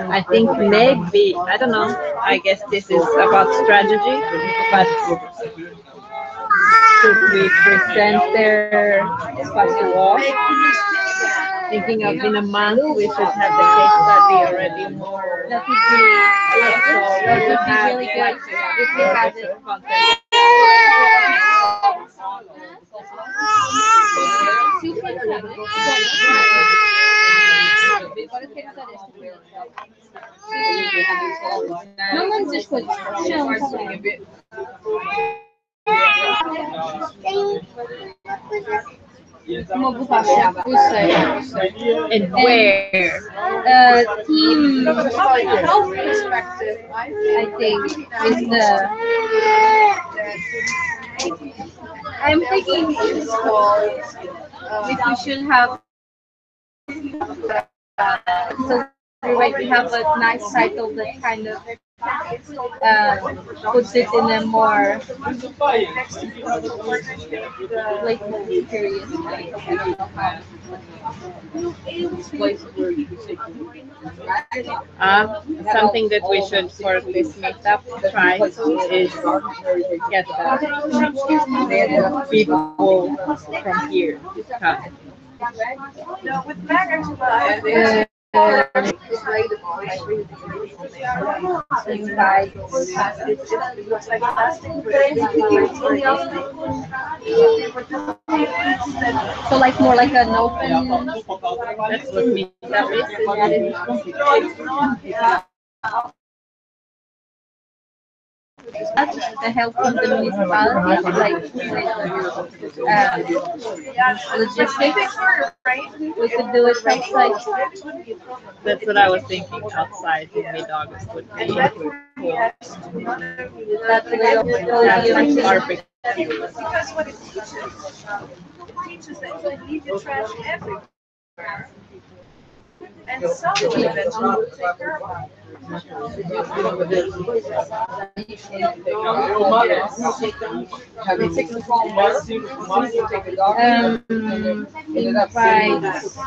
I think maybe, I don't know, I guess this is about strategy, but should we present their espacio walk? Thinking of in a month, we should have the case study already more. That would be really good if we had it. No one's just good. And where? Team perspective, I think, is the. I'm thinking if we should have. So we have a nice title that kind of puts it in a more like period. Something that we should for this meetup try is get the people from here to come. No, with baggers, So like more like an open. That's what meetup is. The help from the municipality, like logistics. We could do it outside. That's what I was thinking. Outside in mid-August would be cool. That will Have some barbecue. because what it teaches that you leave your trash everywhere. And someone eventually will take care of it. Invite partners.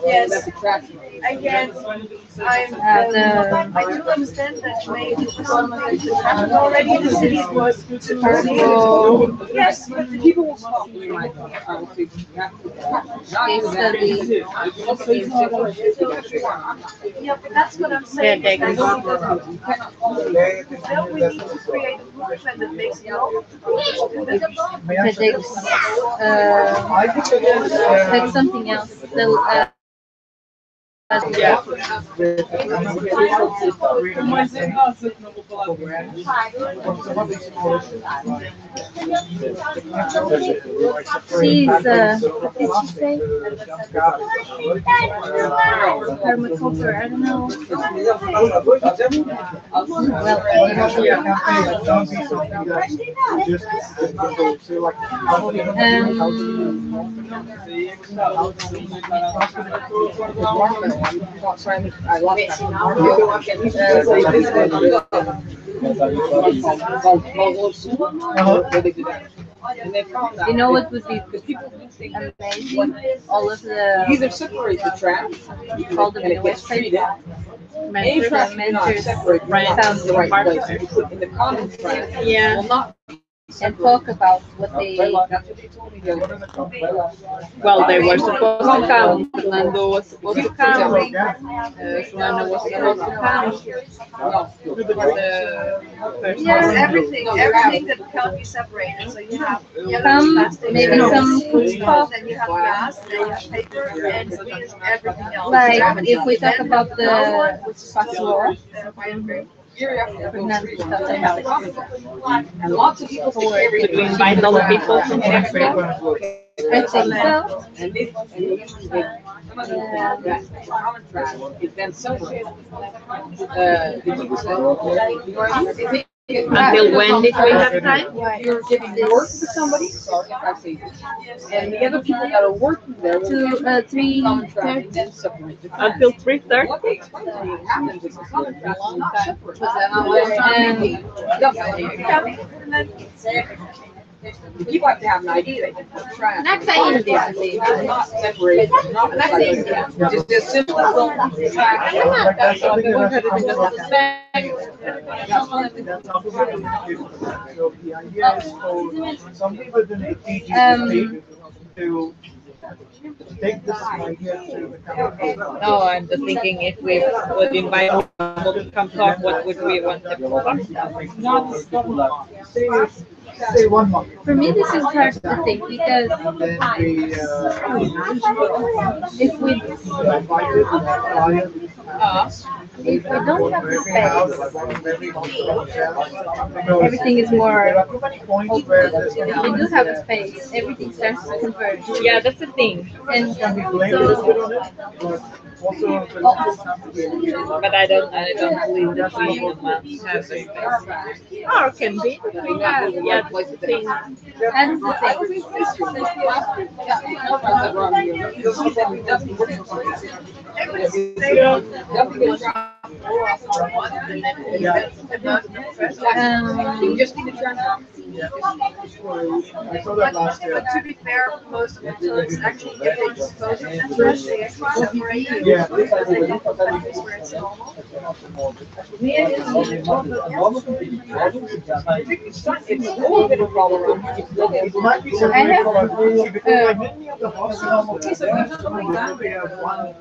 Yes, again, I do understand that maybe some things that happened already in the city was early. Yes, but the people will stop. Yeah, but that's what I'm saying. Yeah, they Don't we need to create a movement that makes it open? That's something else. Yeah. She's what did she say? Permaculture, I don't know. You know what would be amazing? All of the Either separate the trash all the and it gets websites, treated. mentors, Trash cannot separate found the right place. If you put in the common trash, yeah, will not and talk about what they. That's what they told me the other day. Well, they were supposed to come. Fernando was supposed to come. Joanna was supposed to come. Yes, everything that can't be separated. So you have Some plastic, maybe some food stuff. then you have glass, then you have paper, and everything else. Like if we talk about the passport, And lots of people think Did we invite all the people from Portugal? I think so. and they usually that common trash is then separated. Until when did we have time? You're giving work to somebody, and the other people that are working there will To get 3 common trash and then separate the trash. Until 3:30? What they explain to me happens is the common trash is not separate. If you like to have an idea, they can put trash. Next India. Not separate, not like just simple. So the idea is for somebody within the TGGP to take this idea to the company. No, I'm just thinking if we would invite all people to come talk, what would we want them to talk about? Say 1 month. For me, this is hard to think because And then we if we invited if we don't have the space, everything is more. If we do have a space, everything starts to converge. Yeah, that's the thing. And can be blamed a little bit on it, but also the locals have to be But I don't believe that we have the space. Or can be. Yeah, that's the thing. That is the You just need to try I saw that last year. But to be fair, most of the tourists actually if they dispose of their trash, they actually separate it. Yeah. Because they don't put countries where it's normal. It's a little bit of a problem. It might be something I have, because like many of the hospitals, we have one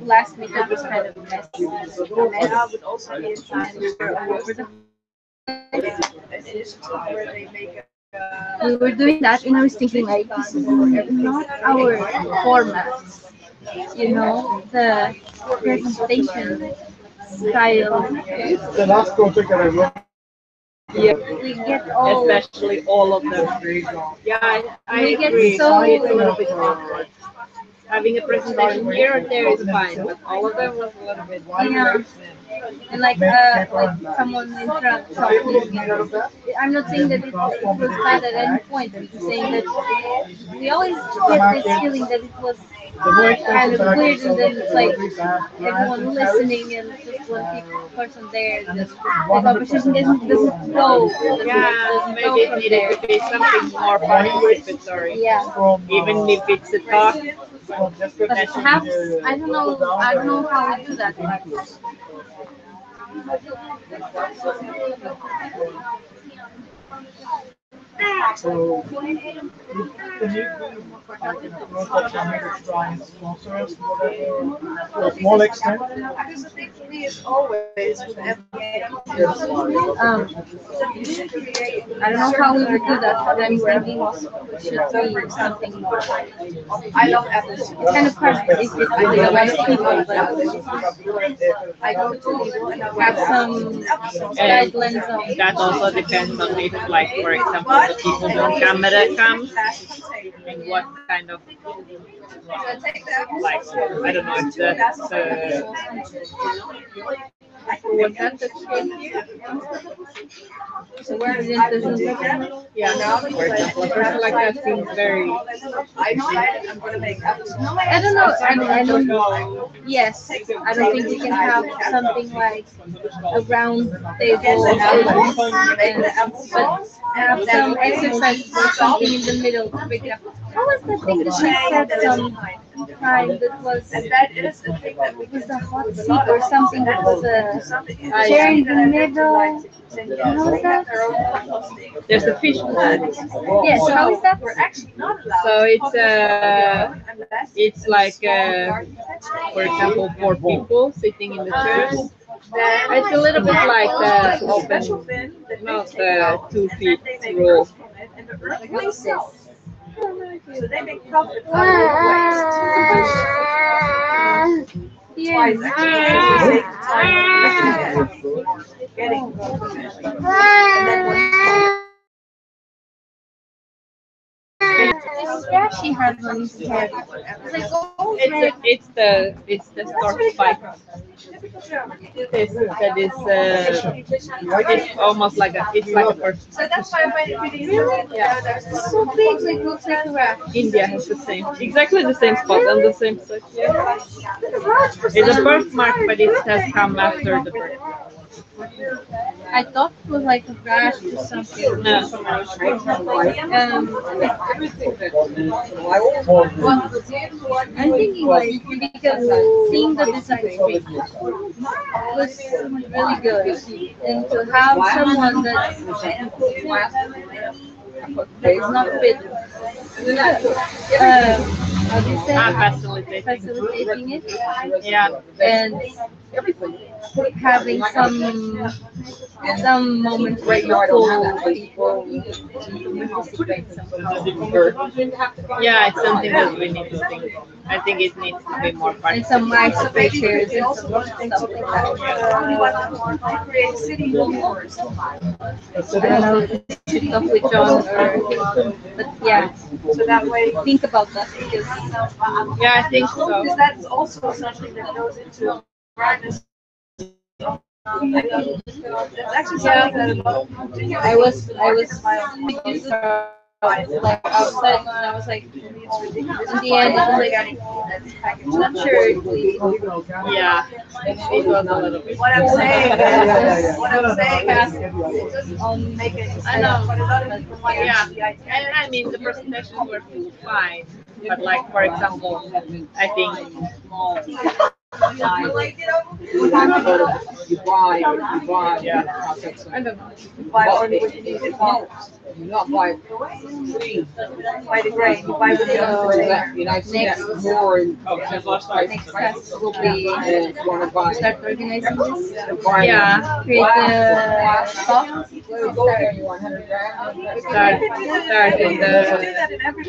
last week I was kind of messy. I would also be in time Over the where they make we were doing that and I was thinking like this is not our format, you know, the presentation style. the last project that I worked Yeah, We get all especially all of them. Yeah, I we get agree. so It's a little bit awkward. Having a presentation here or there is fine, but all of them was a little bit. yeah. And like someone in front talking. I'm not saying that it was bad at any point. I'm just saying that we always get this feeling that it was kind of weird, and then it's like everyone listening and just one person there. The conversation doesn't flow. Yeah, Doesn't maybe go it from needed there. to be something more participatory. Yeah. Even if it's a talk. But perhaps I don't know how we do that. So, can you do like an approach that can make us try and sponsor us, whatever, to a small extent? because the thing for me is always with everything. I don't know how we would do that, but I'm thinking it should be something more. I love apples. It's kind of hard if it's really a lot of people, but I go to people and I have some guidelines of. That also depends on if, like, for example, the people from camera comes and what kind of, like, I don't know if that's Who was that that came here? So where is it? Yeah, for example, a person like that seems very. I don't know. I don't know. Yes, I don't think we can have something like a round table, and but have some exercises or something in the middle to break it up. What was the thing that she said some time that was a hot seat or something that was a chair in the middle? How is that? There's a fish pond. Yes, how is that? So it's like for example, four people sitting in the chairs. It's a little bit like the open, not the 2 feet rule. So they make profit out of waste. Yes. Getting and then Yeah, she had one in her head. Like, oh, It's the stork spike. That is it's almost like it's like a person. so that's why when it it's so big, like looks like a rat. India has the same, exactly the same spot on the same side. Yeah. It's a birthmark, but it has come after the birth. I thought it was like a rash or something. No. I'm thinking like because seeing the design was really good, and to have someone that is not fit, how do you say, facilitating it, Yeah. and having some moments where you pull people to participate somehow. Yeah, it's something that we need to think. I think it needs to be more And part. some icebreakers and some stuff like that. create city tours. I don't know if we should talk with John or, but yeah, So that way, think about that because Yeah, I think so. because that's also something that goes into awareness. That's actually something that a lot of people I was like outside and I was like, in the end, I was like, I'm not sure if we. Yeah, it was a little bit. what I'm saying is, it doesn't make any sense. I know. But a lot of people might Yeah, actually and I mean the presentations were fine, but like for example, I think You buy, yeah, I don't know. buy only what you need to buy. you not buy Buy the grain, you buy the that, you know, I see that more in Next task will be and you want to buy. start organizing this, Yeah, create the stock, start in do the that in every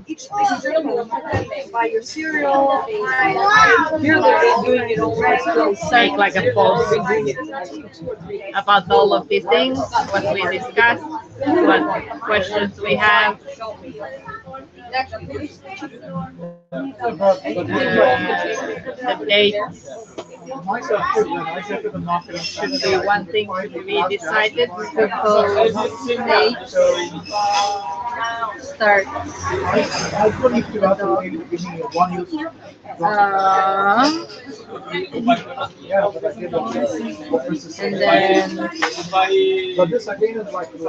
each thing is different. Buy your cereal, you're literally doing it already. make like a post about all of these things, what we discussed, what questions we have, the dates. Should be one thing to be decided. propose date, start.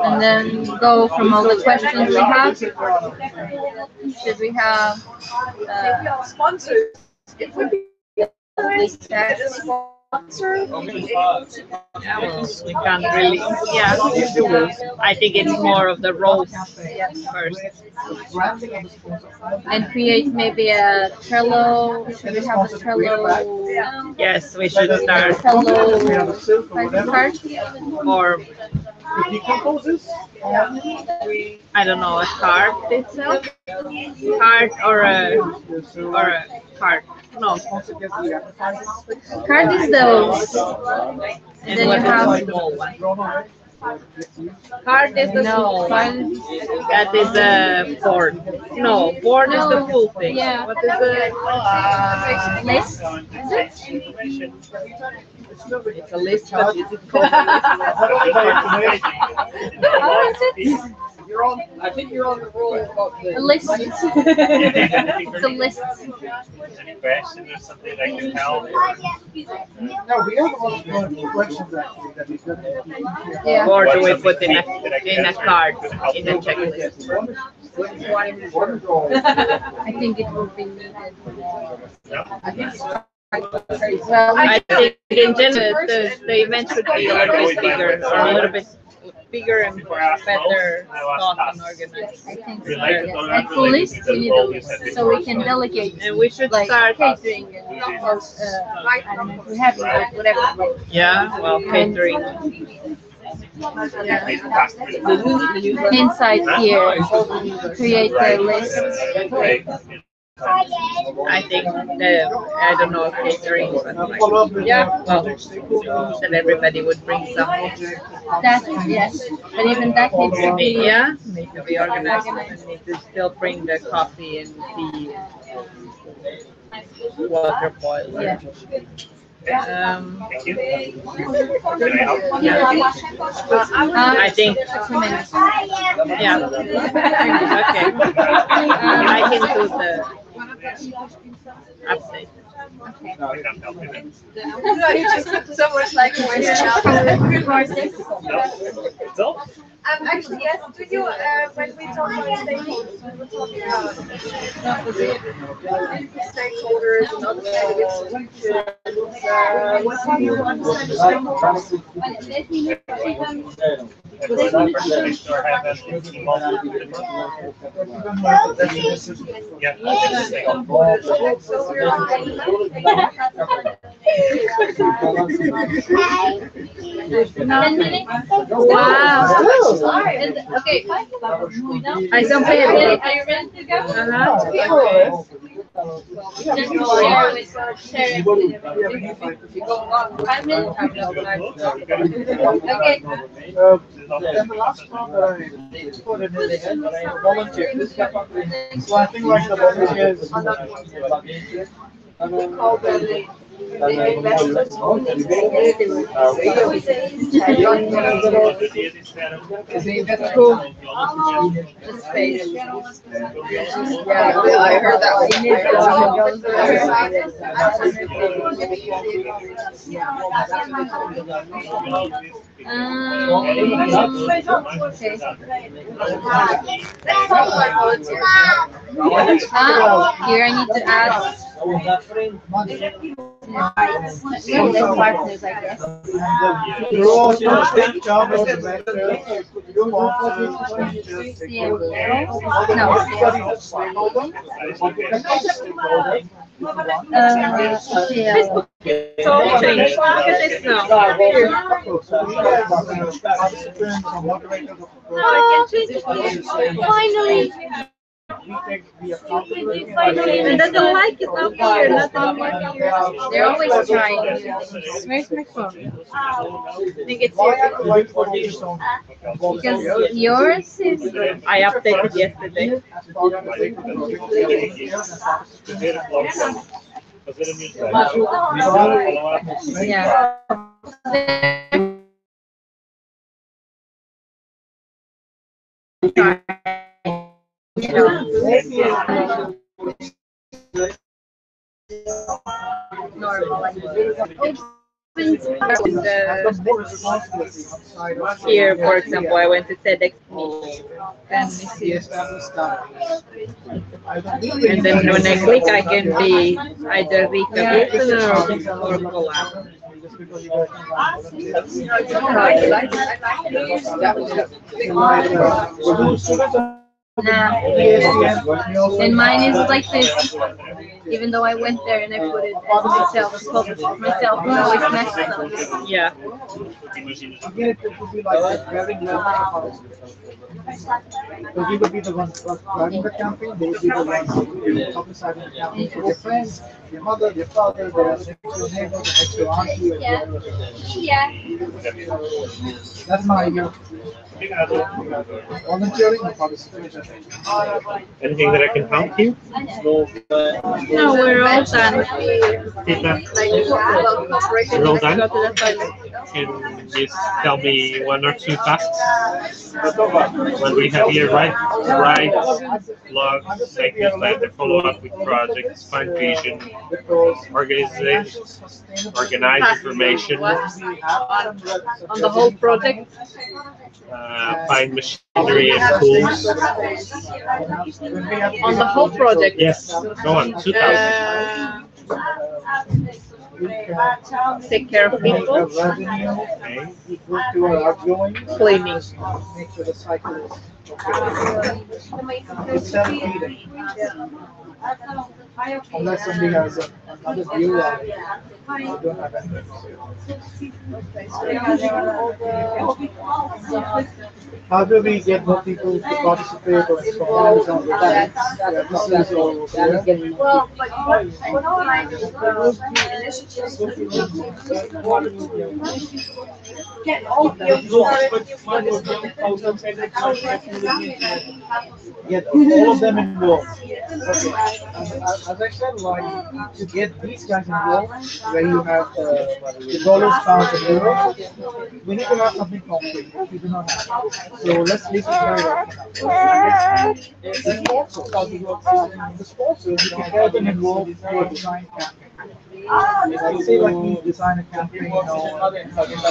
And then go from all the questions we have. Should we have Sponsors. It would be this text? sponsor. We can't really, yeah. I think it's more of the roles first. And create maybe a Trello. Should we have a Trello? Yes, we should start, Trello card? or I don't know, a card itself, card or a card. No, Card is those. and then what you have is a small one? Card is the No. fun. That is a board. No, board is the full thing. Yeah. What is it? List. It's a list, but is it called a How is it? You're on. I think you're on the roll about A the list. It's a list. Any question or something that can help? No, we have a lot of questions actually that we could. Yeah. Or do we put in a card in a checklist? I think it will be needed. Well, I think in general the event should be a little bit bigger, or a little bit bigger and better thought and organized. I think so, yes. And for list, we need a list so we can delegate. And we should Like start. catering and I don't know if we're having like whatever. Yeah, well, catering. Inside here, create the list. I think I don't know if catering, but like, yeah, well, that everybody would bring something. That yes, but even that needs to be Yeah, need to be organized and need to still bring the coffee and tea, water boiler. Yeah. Thank you. Can I help? I think, 2 minutes. yeah, okay. I can do the update. Okay. I can't help you. So much like So, actually, yes. Do you when we talk about stakeholders, we were talking about stakeholders and other institutions. What do you understand stakeholders? Wow. Okay. I don't pay Are it. you ready to go? Uh-huh. Just share it with everybody. 5 minutes. Okay. And the last one that I put in is volunteers. So I think like the volunteers. The space. Yeah, I heard that one. Here I need to add the partners, I guess. Yeah. So change. Look at this now. Finally. And doesn't like it up here, nothing like here. They're always trying. Where's my phone? I think it's here. Because yours is. I updated yesterday. Here, for example, I went to TEDx and then when I click, I can be either Rita Wilson or collab. Nah. And mine is like this. Even though I went there and I put it as myself, myself, it always messes up. Yeah. Again, it would be like a very level policy. So we would be the ones running the campaign, they would be the ones publicizing the campaign to their friends, their mother, their father, their next door neighbor, the next door auntie. Yeah. That's my idea. Volunteering or participation. Anything that I can help you? No, we're all done. Tita, About cooperation. we're all done? Go to the toilet. Can you tell me one or two tasks? When we have here, write blog, make newsletter, follow up with projects, find vision, organization, organize information, On the whole project. find machinery and tools. On the whole project. Yes, go on, 2,000. Take care of people. Okay. Equal to our outgoing. Cleaning. Make sure the cycle is okay. It's self-feeding. Unless somebody has another view, I don't have anything to say. How do we get more people to participate or inspire on the dance? Yeah, this is all clear. Well, but what kind of initiatives get all of them Get all of them involved. Okay. As I said, like to get these guys involved, where you have the dollars, pounds, and euros, we need to have something concrete. We do not have. So let's make it very well. The sponsors, you can get them involved for a design campaign. Like say like we design a campaign on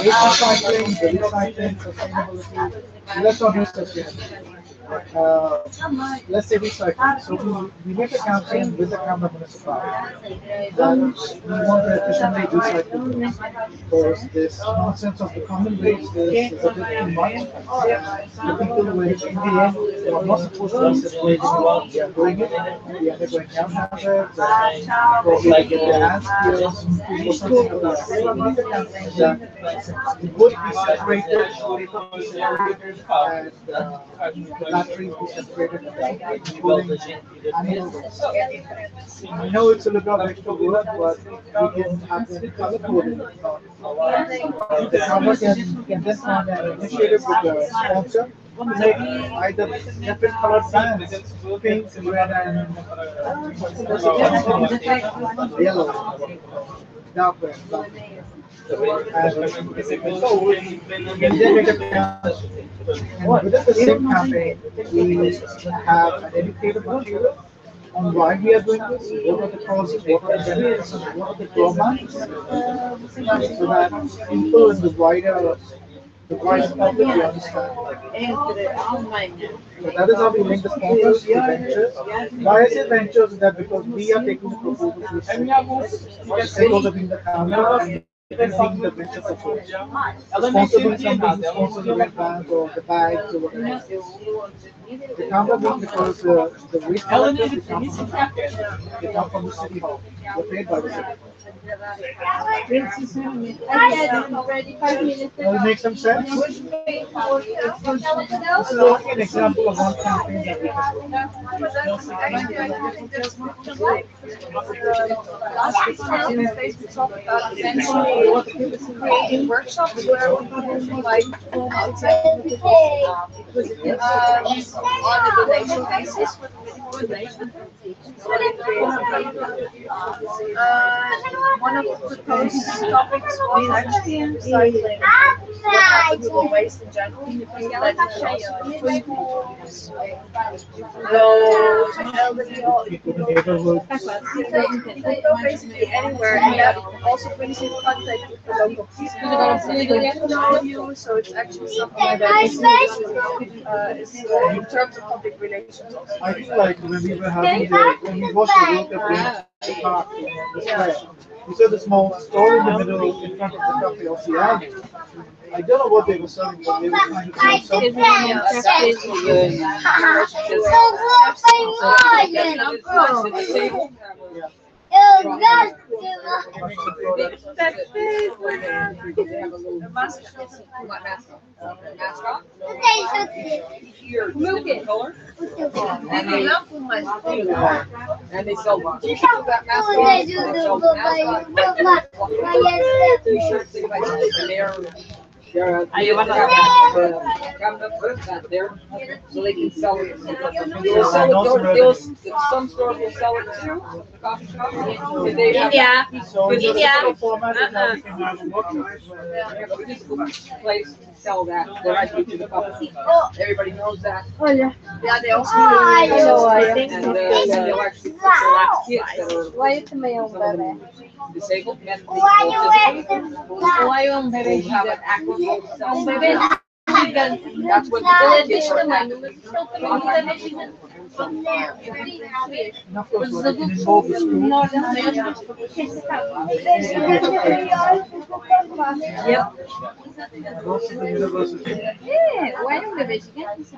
recycling, the recycling, sustainability. Let's not use sustainability. Let's say recycling. So we make a campaign with the Canberra municipality that we want to efficiently recycle because this nonsense of the common waste is a bit too much. The people who in the end they are not supposed to be separating what they are doing it. They are going down hazards, probably get their hands killed or something like that. So we need a campaign that it would be separated, paper be separated, and batteries be separated, including animal waste. I know it's a little bit extra work, but we can have them color coded. The camera can then find an initiative with the sponsor. Make either different colored bands, pink, red, and yellow, dark red, dark. And then make a campaign. And within the same campaign, we have an educated material on why we are doing this, what are the causes, what are the benefits, and what are the drawbacks, so that people in the wider public will understand. So that is how we link the sponsors to ventures. Why I say ventures is that because we are taking the proposal to the stakeholder being the founder and being the venture approach. The sponsor being somebody who sponsors the red bands or the bags or whatever. The camera being because the waste collectors they come from the city hall. They're paid by the city hall. Does it make some sense? This is only an example of one campaign that we creating workshops where we can like on a donation basis with donation. One of the proposed topics was actually recycling. What happens with waste in general? Like it can go basically anywhere, and that also brings in context like the local people know you, so it's actually something that is in terms of public relations. I feel like when we were having when we watched the World Cup in the park in the square, we saw the small store in the middle in front of the cafe of the alley. I don't know what they were selling, but they were trying to sell something. And they sell t-shirts with that mascot. They sell t-shirts and they're there, so they can sell it. They'll sell it. Some stores will sell it too. The coffee shop. And they have a physical place to sell that. They're right to the coffee. Everybody knows that. Yeah, they also And they'll actually put the last kids that are disabled, men un bebé gigante. Un bebé gigante. That's what Todo the kids este are tamaño. And of course, what they can involve the school. Yep. And also the university. Yeah, why un bebé gigante?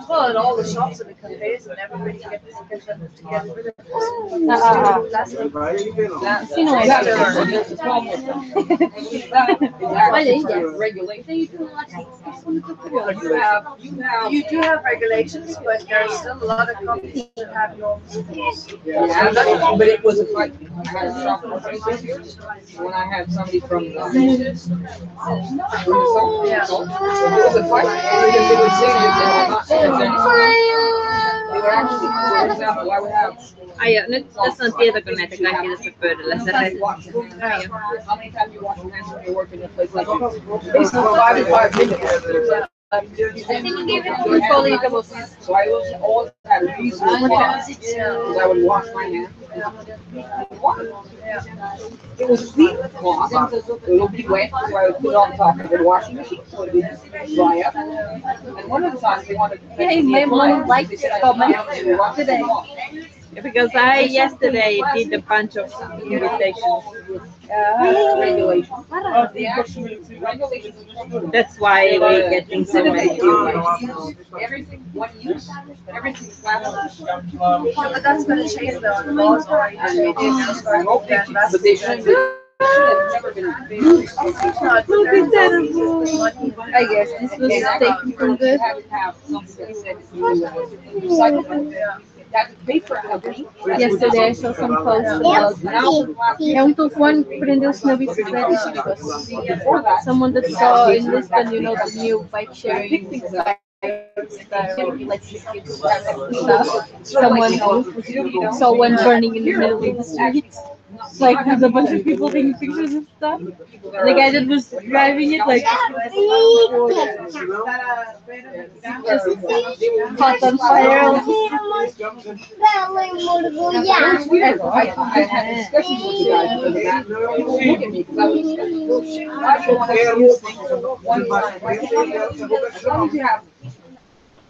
well, and all the shops and the cafes and everybody gets them to get rid of plastic. Sí, no es. You do have regulations, but there are still a lot of companies that have your own schools. Yeah, but it was a fight. I had a shop for 26 years when I had somebody from the Yeah. it was a fight because they would say that they would actually, for example, I would have Ai, nyt tässä on tietokoneita kaikki tässä pöydällä. Se how many times you wash your hands when you're working in a place like this? Basically 5 minutes. So I always had a reason because I would wash my hands. It was clean cloth. It would be wet, so I would put it on top of the washing machine so it would dry up. And one of the times they wanted to Hey, my mom liked it today. Because I yesterday did a bunch of invitations. regulations. That's why we're getting so many people. Everything, one use, everything's plastic. But that's going to change the laws already. But they should never been. I guess this was taken from good. Yesterday I saw some posts about one prendeu-se na bicicleta e ficou. Someone that saw in Lisbon, you know, the new bike sharing someone saw one burning in the middle of the street. Like with a bunch of people taking pictures and stuff. The guy that was driving it like just caught on fire. I had discussions with the guy because of that. Look at me because I want to use things one time. As long as you have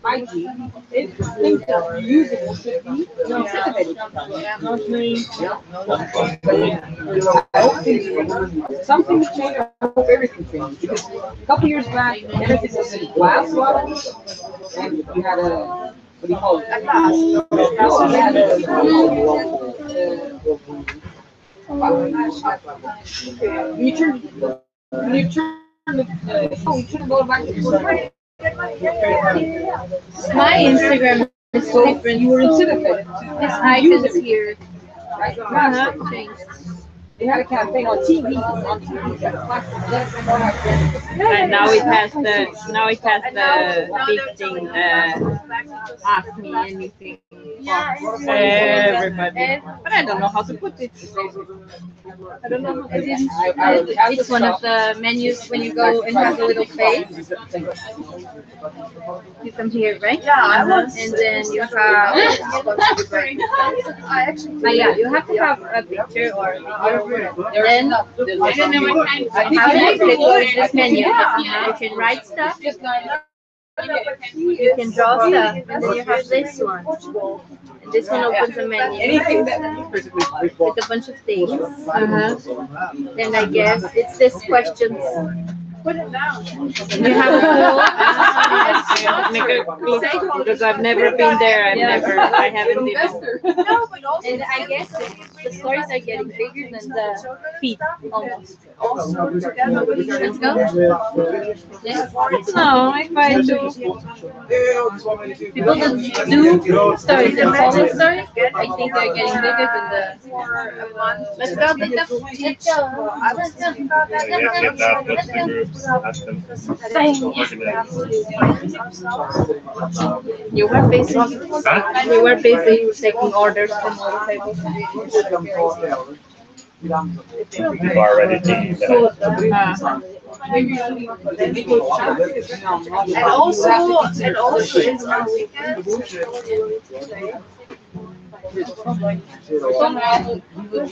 hygiene, things that are usable should be intimidating. Some things change. I hope everything changes because a couple years back, everything was in glass bottles, and you had a what do you call it? A glass. No, you had you turn the back to the My Instagram is different. You were intimidated. This icons here. Changed. They had a campaign on TV. And now it has the big thing, ask me anything. Everybody. But I don't know how to put it. I don't know. It's one of the menus when you go and have a little face. You come here, right? Yeah, and then you have. Yeah, you have to have a picture or your Then have next they go to this menu. You can write stuff, you can draw stuff, and then you have this one. And this one opens a menu with a bunch of things. Then I guess it's this questions. You have Because I've never been there. I haven't been. and I guess the stories are getting bigger than the feet almost. Let's go. Yes. No, I try to. People that do stories and follow stories, I think they're getting bigger than the. Let's go, let's go. Yes, get that with the groups. Ask them to organize. You were busy taking orders from all the tables. People are already thinking that. And also, it's on weekends. It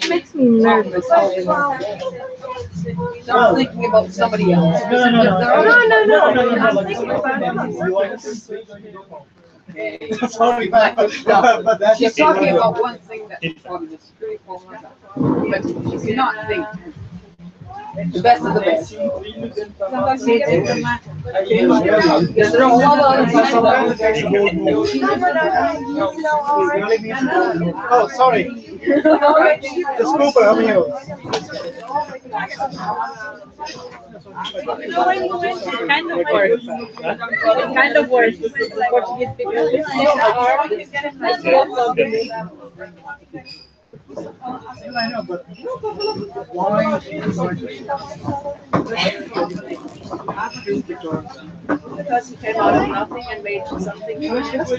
makes me nervous. I'm thinking about somebody else. No. Sorry, but that's She's talking about one thing that's pretty cool, but she's not thinking. The best of the best. Oh, sorry. The scooper, how many? Kind of works. Kind of works. Portuguese people I know, but why? because he came out of nothing and made something delicious.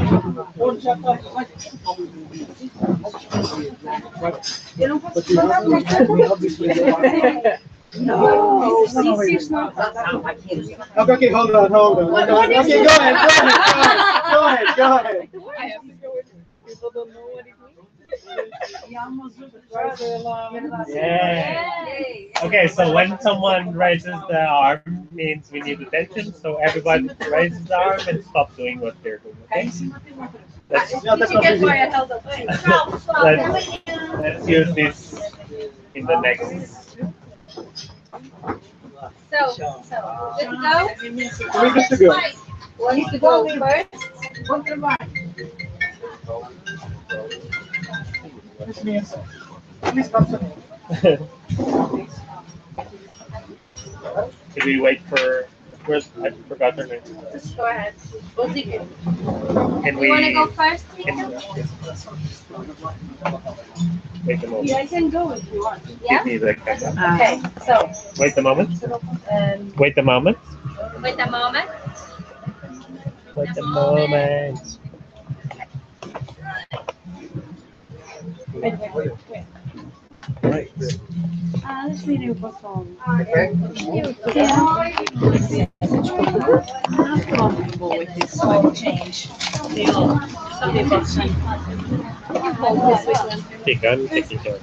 No. Okay, hold on. Okay, go ahead. People don't know what it means. Yeah. Okay, so when someone raises the arm, means we need attention. So everybody raises the arm and stop doing what they're doing. Okay. Let's use this in the next. So, let's go. We're good to go. Who wants to go first? Please come to me. Should we wait for? Where's I forgot her name. Just go ahead. We'll take it. Can You want to we? go first? Wait a moment. Yeah, I can go if you want. Yeah? Give me the camera. Okay, so. Wait a moment. Wait a moment. Wait a moment. Wait a moment. Right. Let's read it for song. Okay. I'm comfortable with this slight change. Some people Take on taking care.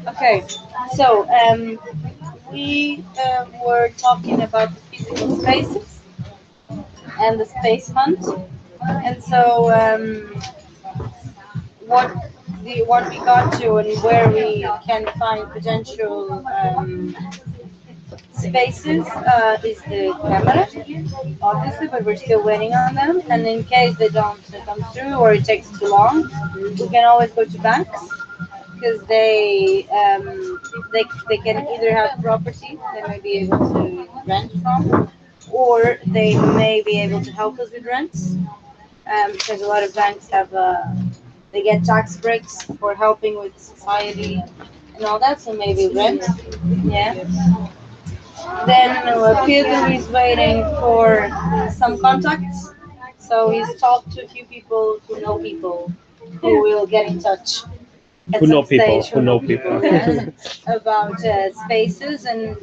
Okay, so we were talking about the physical spaces and the space hunt, and so what we got to and where we can find potential spaces is the camera, obviously, but we're still waiting on them. And in case they don't come through or it takes too long, we can always go to banks because they can either have property they may be able to rent from, or they may be able to help us with rents. Because a lot of banks have they get tax breaks for helping with society and all that, so maybe rent. Yeah. Then Pedro is waiting for some contacts. So he's talked to a few people who will get in touch at Who know some people? stage, Who know people? about spaces and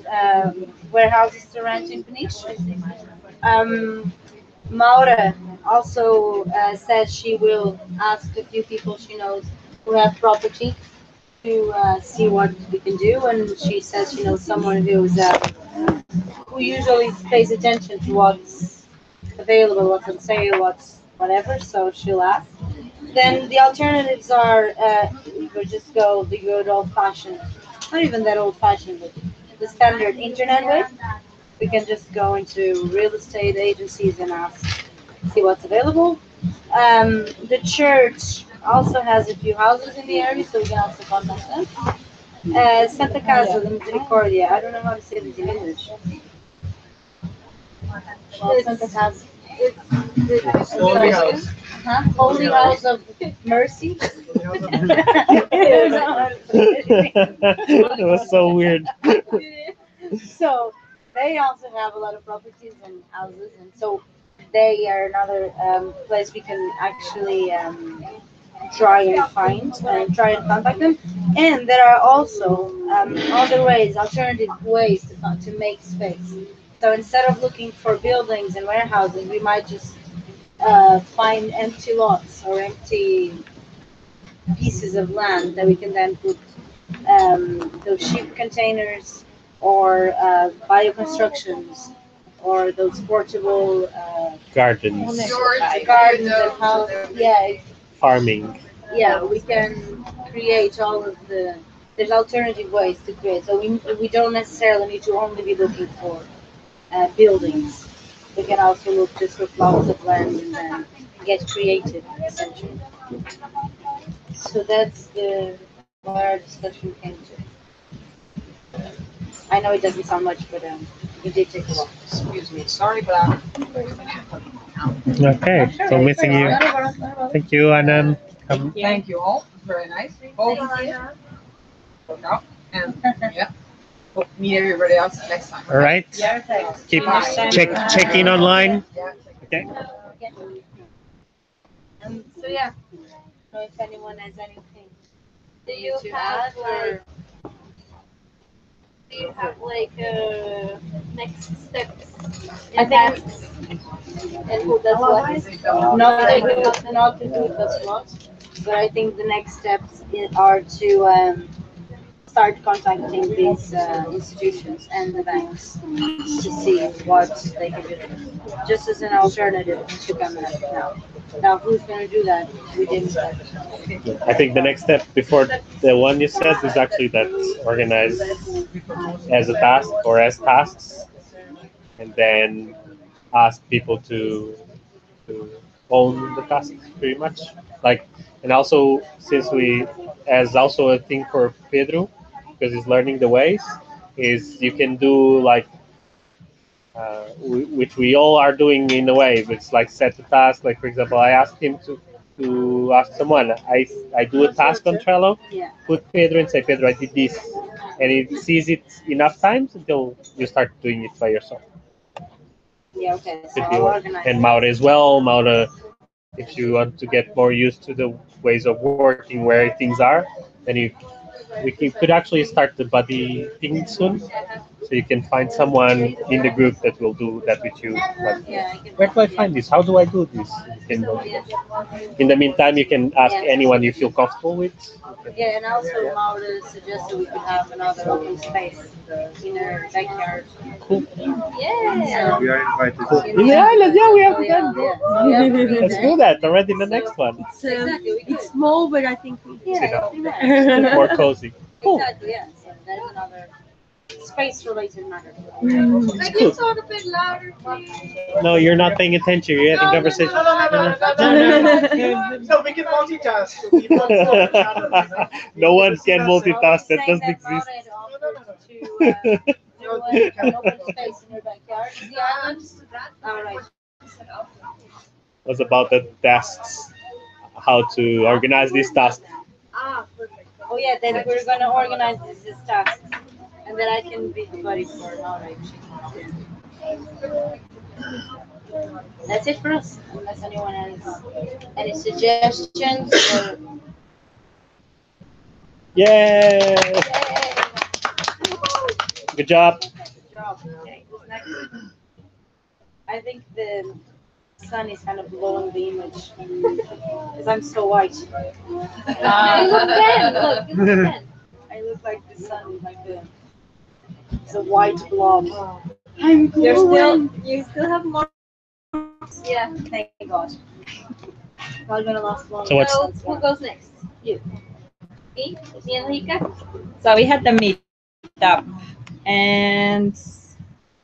warehouses to rent in Peniche. Maura also said she will ask a few people she knows who have property to see what we can do. And she says she knows someone who usually pays attention to what's available, what's on sale, what's whatever. So she'll ask. Then the alternatives are we could just go the good old fashioned, not even that old fashioned, but the standard internet way. We can just go into real estate agencies and ask, see what's available. The church also has a few houses in the area, so we can also contact them. Santa Casa de Misericordia. I don't know how to say this in English. Well, Santa Casa. It's the only house. Huh? Holy House of Mercy. It was so weird. So they also have a lot of properties and houses, and so they are another place we can actually try and find and try and contact them. And there are also other ways, alternative ways to make space. So instead of looking for buildings and warehouses, we might just find empty lots or empty pieces of land that we can then put those ship containers or bioconstructions or those portable Gardens, gardens and how farming. yeah, we can create all of the there's alternative ways to create, so we don't necessarily need to only be looking for buildings. We can also look just for plots of land and then get creative essentially. So that's the where our discussion came to. I know it doesn't sound much, but it did take a while. Excuse me, sorry, but I'm. Okay, so missing you. Thank you, Anand. Thank you all. Very nice. Both. Look out. And yeah. Hope to meet everybody else next time. All right. Keep checking online. Yeah. Okay. So yeah, I don't know if anyone has anything Do you to have add or next steps? I think and who does what? Not to do does what, but I think the next steps are to start contacting these institutions and the banks to see what they can do, just as an alternative to come now. Now, who's going to do that? We didn't start. I think the next step before the one you said is actually that's organized as a task or as tasks, and then ask people to own the tasks pretty much. Like, and also since we as also a thing for Pedro because he's learning the ways is you can do like which we all are doing in a way. It's like set a task. Like for example, I asked him to ask someone. I do a task on Trello, Yeah. put Pedro and say, Pedro, I did this, and it sees it enough times until you start doing it by yourself. Yeah. Okay. So If I'll you organize. and Maura as well. Maura, if you want to get more used to the ways of working where things are, then could actually start the buddy thing soon. So you can find someone in the group that will do that with you. Like, Yeah. I can, where do I find this? How do I do this? In the meantime, you can ask anyone you feel comfortable with. Yeah, and also Maura suggested we could have another open space in our backyard. Cool. Yeah. We are invited. In the island, yeah, we have Yeah, done. yeah. Let's do that already in the next one. Exactly. It's small, but I think we Yeah. More cozy. Cool. Exactly. Yeah. So that's another space-related matter. Can you talk a bit louder, please? No, you're not paying attention. You're having conversation. No, we can multitask. So we No one can multitask. That doesn't exist. An open space in your backyard. Yeah, I understood that. All right. Was about the tasks, how to organize these tasks. Ah, perfect. Oh yeah, then we're gonna organize this task, and then I can be the buddy for an alright. That's it for us. Unless anyone has any suggestions or Yay! Good job. job. Okay, who's next? I think the sun is kind of blowing the image because I'm so white. You look tan. Look, you look tan. I look like the sun, like the white blob. I'm You still have more. Yeah. Thank God. Not gonna last long. So what's- So who goes next? You. Me? Me and Rika? So we had the meetup, and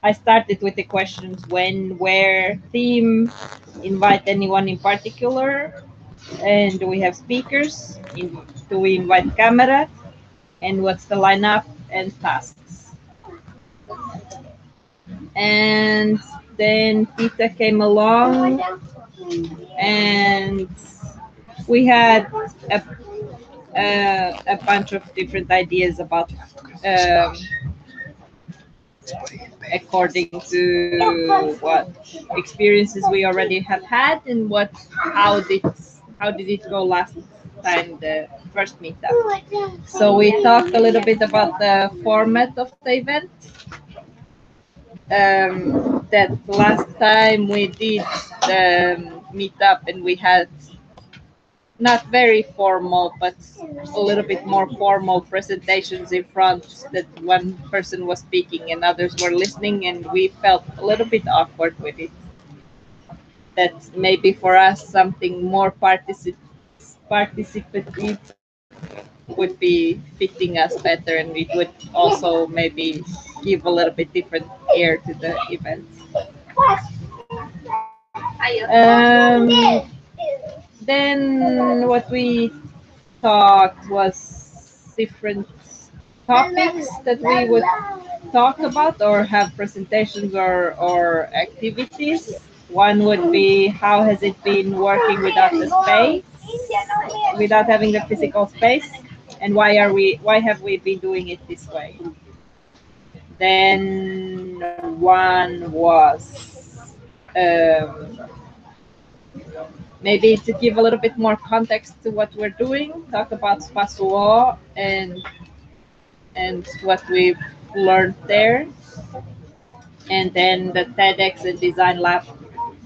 I started with the questions: when, where, theme, invite anyone in particular, and do we have speakers? Do we invite camera? And what's the lineup and tasks? And then Peter came along, and we had a bunch of different ideas about according to what experiences we already have had and how did it go last time, the first meetup. So we talked a little bit about the format of the event. That last time we did the meetup and we had not very formal, but a little bit more formal presentations in front, that one person was speaking and others were listening, and we felt a little bit awkward with it. That maybe for us something more participative would be fitting us better, and it would also maybe give a little bit different air to the event. Then what we talked was different topics that we would talk about or have presentations or activities. One would be how has it been working without the space, without having the physical space, and why have we been doing it this way? Then one was maybe to give a little bit more context to what we're doing, talk about Spasuo and what we've learned there. And then the TEDx and Design Lab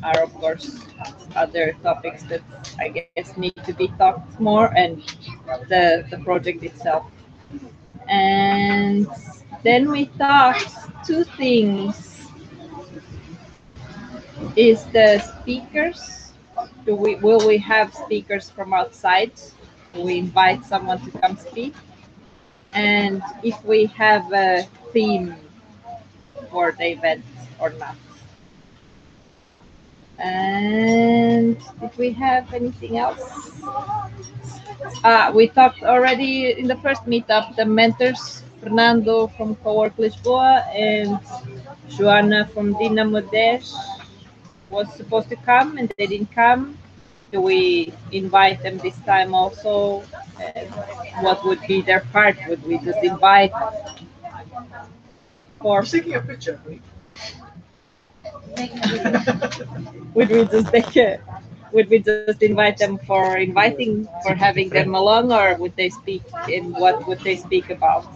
are, of course, other topics that I guess need to be talked more, and the project itself. And then we talked two things. Is the speakers, will we have speakers from outside? Will we invite someone to come speak? And if we have a theme for the event or not. And did we have anything else? We talked already in the first meetup, the mentors, Fernando from Cowork Lisboa and Joana from Dinamo Dash was supposed to come and they didn't come. Do we invite them this time also? And what would be their part? Would we just invite for... I'm taking a picture. Would we just take a... Would we just invite them for inviting, for having them along, or would they speak, and what would they speak about?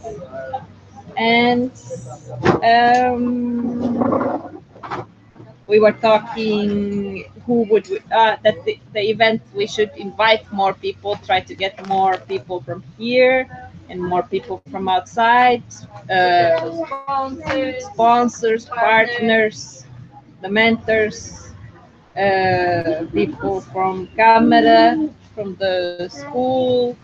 And we were talking who would that the event we should invite more people, try to get more people from here and more people from outside, sponsors, partners, the mentors, people from camera, from the school.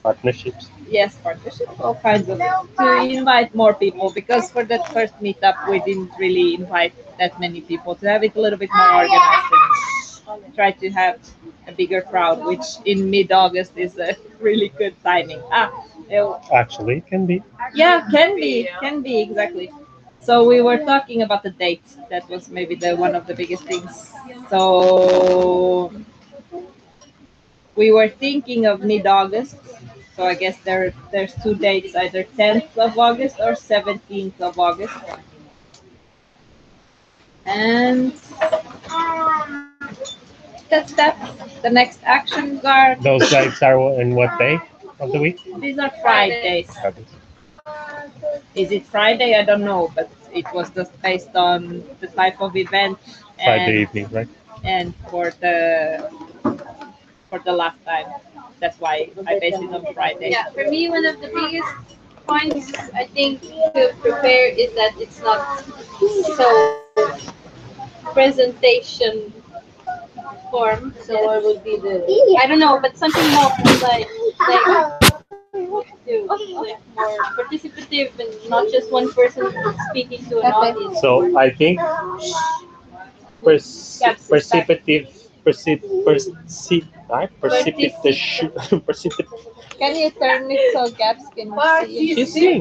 Partnerships. Yes, partnerships, all kinds of, to invite more people, because for that first meetup we didn't really invite that many people, to have it a little bit more organized and try to have a bigger crowd, which in mid-August is a really good timing. Actually, it can be. Yeah, can be exactly. So we were talking about the date. That was maybe the one of the biggest things. So we were thinking of mid-August. So I guess there's two dates, either 10th of August or 17th of August. And that's that. The next actions are... Those dates are in what day of the week? These are Fridays. Is it Friday? I don't know, but it was just based on the type of event Friday evening, right? And for the last time. That's why I base it on Friday. Yeah, for me, one of the biggest points I think to prepare is that it's not so presentation form. So what would be the? I don't know, but something more like more participative and not just one person speaking to an audience. So I think precipitive, right? Precipitation, Can you turn it so Gabs can see? She's seeing.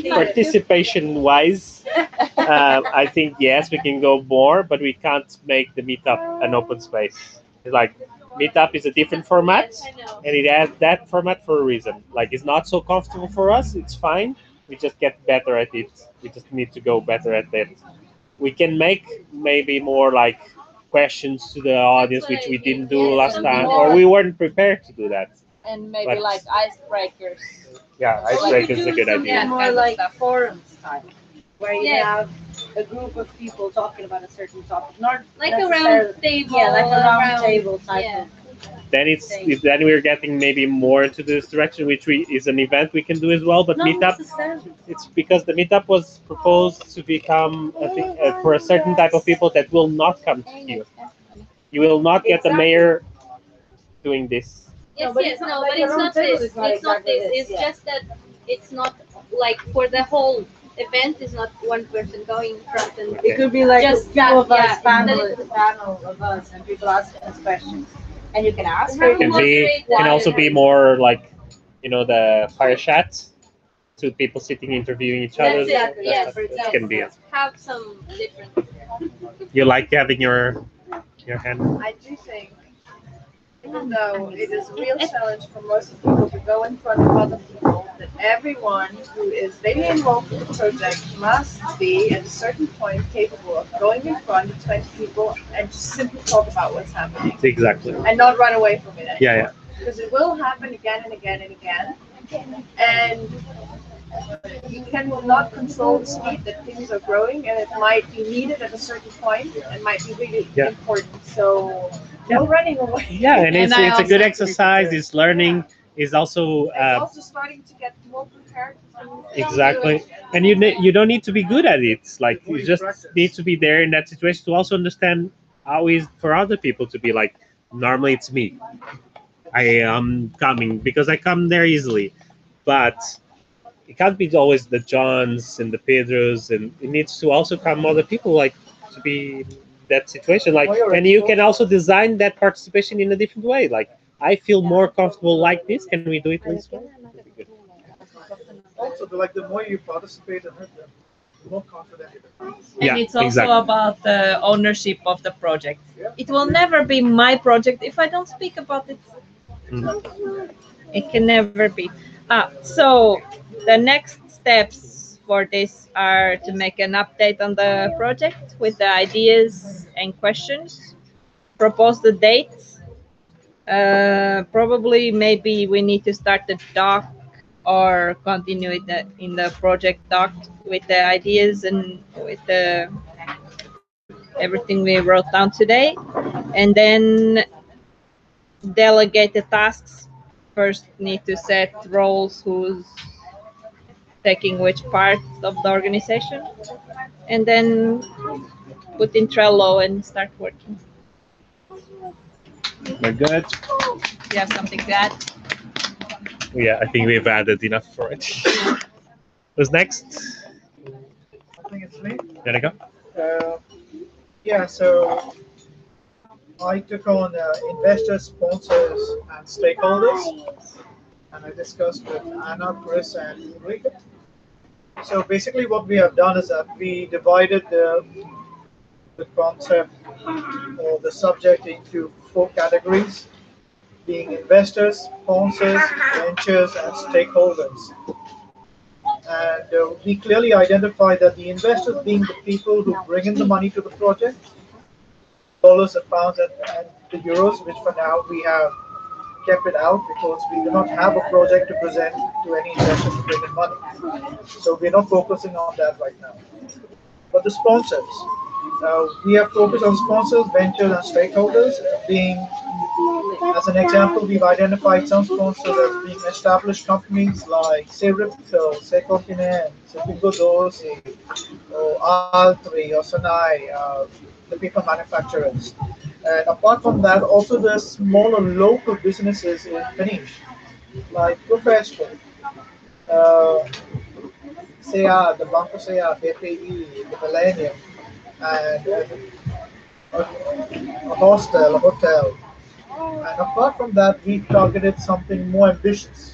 Participation wise, I think yes, we can go more, but we can't make the meetup an open space. It's like meetup is a different format, and it has that format for a reason. Like it's not so comfortable for us. It's fine. We just get better at it. We just need to go better at it. We can make maybe more like questions to the audience, which we didn't do last time, or we weren't prepared to do that. And maybe But- like icebreakers. Yeah, icebreaker is a good idea. Yeah, more like forum style, where you Yeah. have a group of people talking about a certain topic, not Like a necessarily- round table. Yeah, like a round around- table type yeah. of. Then we're getting maybe more into this direction, which is an event we can do as well. But Not meetup, necessarily. it's because the meetup was proposed to become for a certain type of people that will not come to here. You will not get the mayor doing this. Yes, No, but yes, it's not no, like but a it's round not table this. is not It's not exactly this. this, It's yeah. just that it's not like for the whole event. It's not one person going in front and It could be like Just a few that, of us, yeah, panel of us, and people asking us questions, and you can ask or you Can can be can also be more like, the fire chat, two people sitting interviewing each other. That's it. Yes, That can be. have some different. You like having your hand. I do think, even though it is a real challenge for most people to go in front of other people, that everyone who is really involved in the project must be, at a certain point, capable of going in front of 20 people and just simply talk about what's happening Exactly. and not run away from it anymore. Yeah. Because it will happen again and again and again. And you cannot control the speed that things are growing, and it might be needed at a certain point and might be really Yeah. important. So, no running away. Yeah, and And it's I a good also- exercise. It's learning. It's also And also starting to get more prepared. exactly. And you don't need to be good at it. Like you just need to be there in that situation to also understand how is for other people to be like. Normally it's me. I am coming because I come there easily, but it can't be always the Johns and the Pedros, and it needs to also come other people like to be in that situation. Like, and you can also design that participation in a different way. Like, I feel more comfortable like this. Can we do it this way? That'd be good. Also, the more you participate in it, the more confident you become. Yeah, And it's also exactly. about the ownership of the project. It will never be my project if I don't speak about it. Mm. It can never be. So the next steps for this are to make an update on the project with the ideas and questions, propose the dates. Probably maybe we need to start the doc or continue it in the project doc with the ideas and with the everything we wrote down today, and then delegate the tasks. First need to set roles, who's taking which part of the organization, and then put in Trello and start working. We're good. You have something to add? Yeah, I think we've added enough for it. Who's next? I think it's me. There you go. Yeah, so I took on investors, sponsors, and stakeholders, and I discussed with Anna, Chris, and Ulrike. So basically, what we have done is that we divided the concept or the subject into 4 categories, being investors, sponsors, ventures, and stakeholders. And we clearly identify that the investors being the people who bring in the money to the project, dollars, the pounds, and the euros, which for now we have kept it out because we do not have a project to present to any investors to bring in money. So we're not focusing on that right now. but the sponsors. We have focused on sponsors, ventures, and stakeholders. Being, as an example, we've identified some sponsors as being established companies like Seripto, Secokine, Sepingo Dosi, or Al3, or Sanai, the paper manufacturers. And apart from that, also there's smaller local businesses in Peniche, like Professional, uh, SEA, the Banco SEA, BPE, the Millennium, and a hostel, a hotel. And apart from that, we targeted something more ambitious,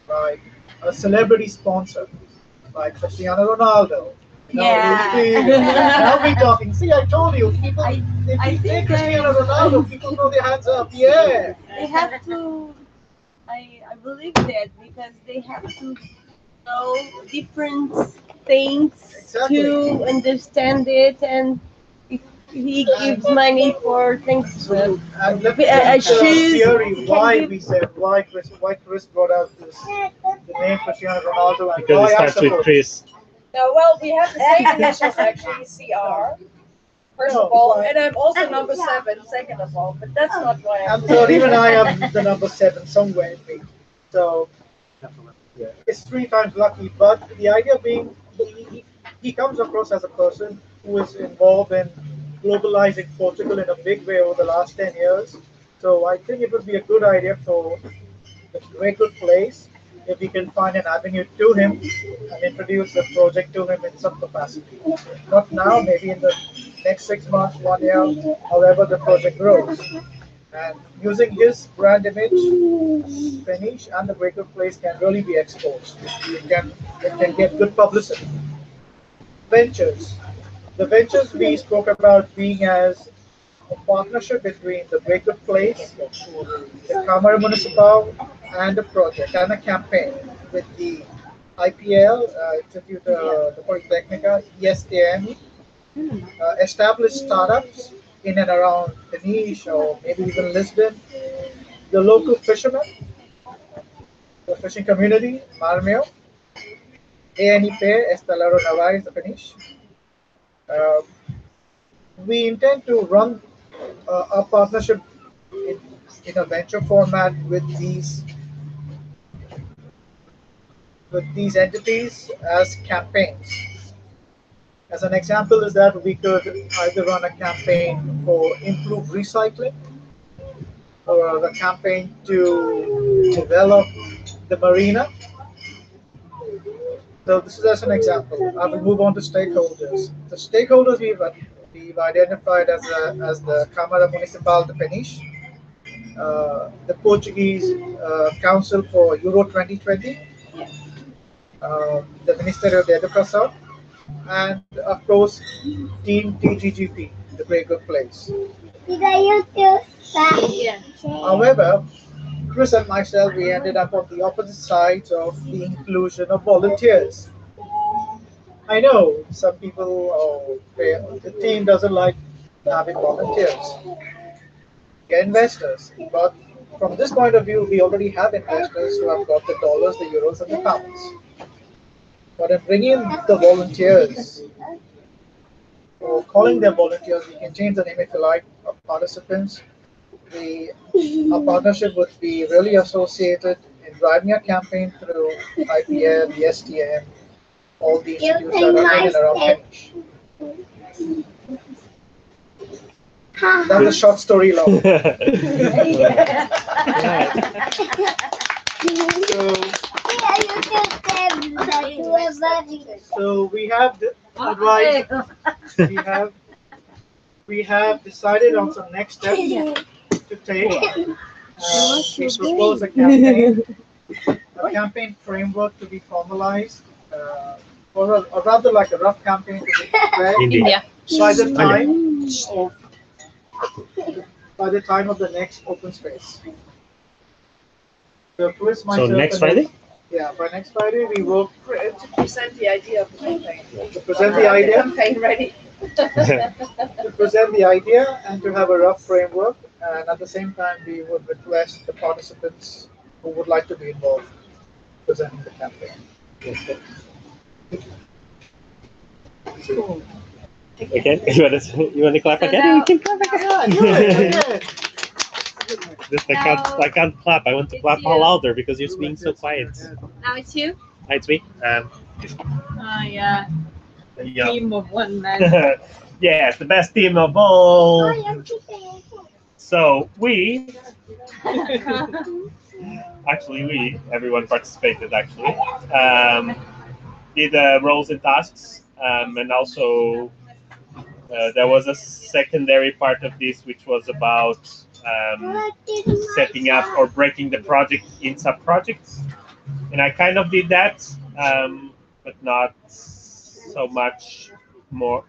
like a celebrity sponsor, like Cristiano Ronaldo. Now we're talking. See, I told you, people, if I you say think Cristiano Ronaldo, people throw their hands up. Yeah. they have to. I believe that because they have to know different things Exactly. to understand it, and if he gives money for things. And let me I tell you the choose. theory why Can we said why Chris brought out the name Cristiano Ronaldo and Because why it I'm starts with supporting. Chris. No, well, we have the same initials actually, CR. First of all, and I'm also number 7, second of all, but that's not why And third, even I have the number 7 somewhere in me. So it's 3 times lucky. But the idea being, he comes across as a person who is involved in globalizing Portugal in a big way over the last 10 years. So I think it would be a good idea for the very good place if we can find an avenue to him and introduce the project to him in some capacity. Not now, maybe in the next 6 months, 1 year, however the project grows. And using his brand image, Peniche and the Breaker Place can really be exposed. It can get good publicity. Ventures. The ventures we spoke about being as a partnership between the Breaker Place, the Camara Municipal, and the project and a campaign with the IPL, Institute de Politecnica, ESTM, established startups in and around Peniche or maybe even Lisbon, the local fishermen, the fishing community, Marmio, ANIP, Estelero Navarre, the Peniche. Uh, we intend to run a partnership in, in a venture format with these entities as campaigns. As an example is that we could either run a campaign for improved recycling or a campaign to develop the marina. So this is as an example. I will move on to stakeholders. The stakeholders we've identified as the Câmara Municipal de Peniche, the Portuguese Council for Euro 2020, the Ministério da Educação, and of course, Team TGGP, the Great Good Place. However, Chris and myself, we ended up on the opposite sides of the inclusion of volunteers. I know some people, the team doesn't like having volunteers. They're investors, but from this point of view, we already have investors who have got the dollars, the euros, and the pounds. But in bringing in the volunteers, or calling them volunteers, we can change the name if you like, of participants. Our partnership would be really associated in driving a campaign through IPL, the STM, all the institutes that are in and around Peniche. That's a short story long. So we have advised, we have decided on some next steps to take. We propose a campaign framework to be formalized, or rather like a rough campaign to be prepared India. by the time of the next open space. So Chris, myself, next Friday? Yeah, by next Friday we will to present the idea of the campaign. to present the idea, Campaign ready. to present the idea, and to have a rough framework. And at the same time, we would request the participants who would like to be involved presenting the campaign. Okay, you want to clap So again? now- You can clap again. Just I can't clap. I want to It's clap you. louder because you're being so quiet. Now it's you. Hi, it's me. Oh yeah. Yeah. Team of one man. Yes, the best team of all. So everyone participated actually. Did roles and tasks, and also there was a secondary part of this which was about setting up or breaking the project in sub projects, and I kind of did that, but not so much more.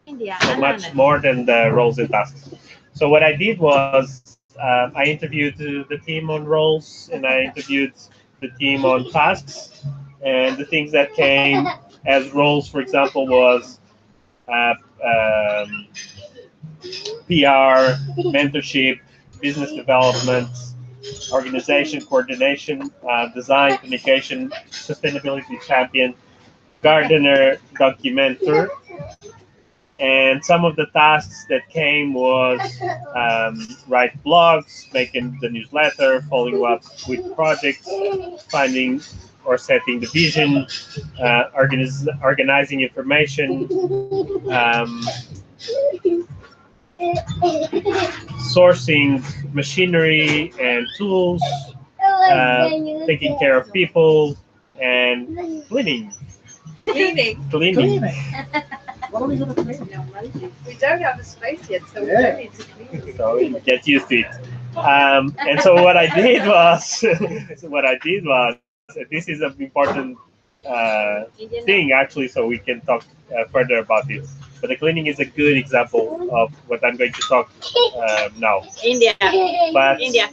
India. So much more than the roles and tasks. So what I did was I interviewed the team on roles and I interviewed the team on tasks, and the things that came as roles, for example, was uh, um, PR, mentorship, business development, organization, coordination, design, communication, sustainability champion, gardener, documenter. And some of the tasks that came was write blogs, making the newsletter, following up with projects, finding or setting the vision, organizing information, sourcing machinery and tools, taking care of people, and cleaning. Cleaning. We don't have a space yet, so we don't need to clean. So get used to it. And so what I did was, this is an important thing actually, so we can talk further about this. But the cleaning is a good example of what I'm going to talk now. India. But India.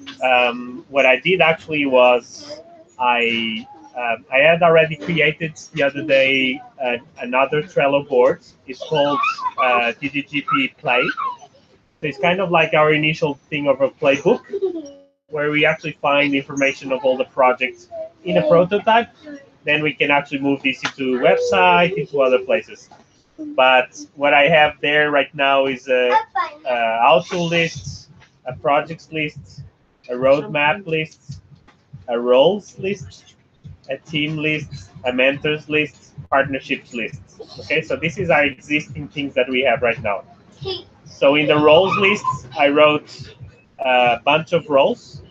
what I did actually was I had already created the other day another Trello board. It's called TGGP Play. So it's kind of like our initial thing of a playbook, where we actually find information of all the projects in a prototype. Then we can actually move this into a website, into other places. But what I have there right now is a how-to list, a projects list, a roadmap list, a roles list, a team list, a mentors list, partnerships list. Okay, so this is our existing things that we have right now. So in the roles list, I wrote a bunch of roles,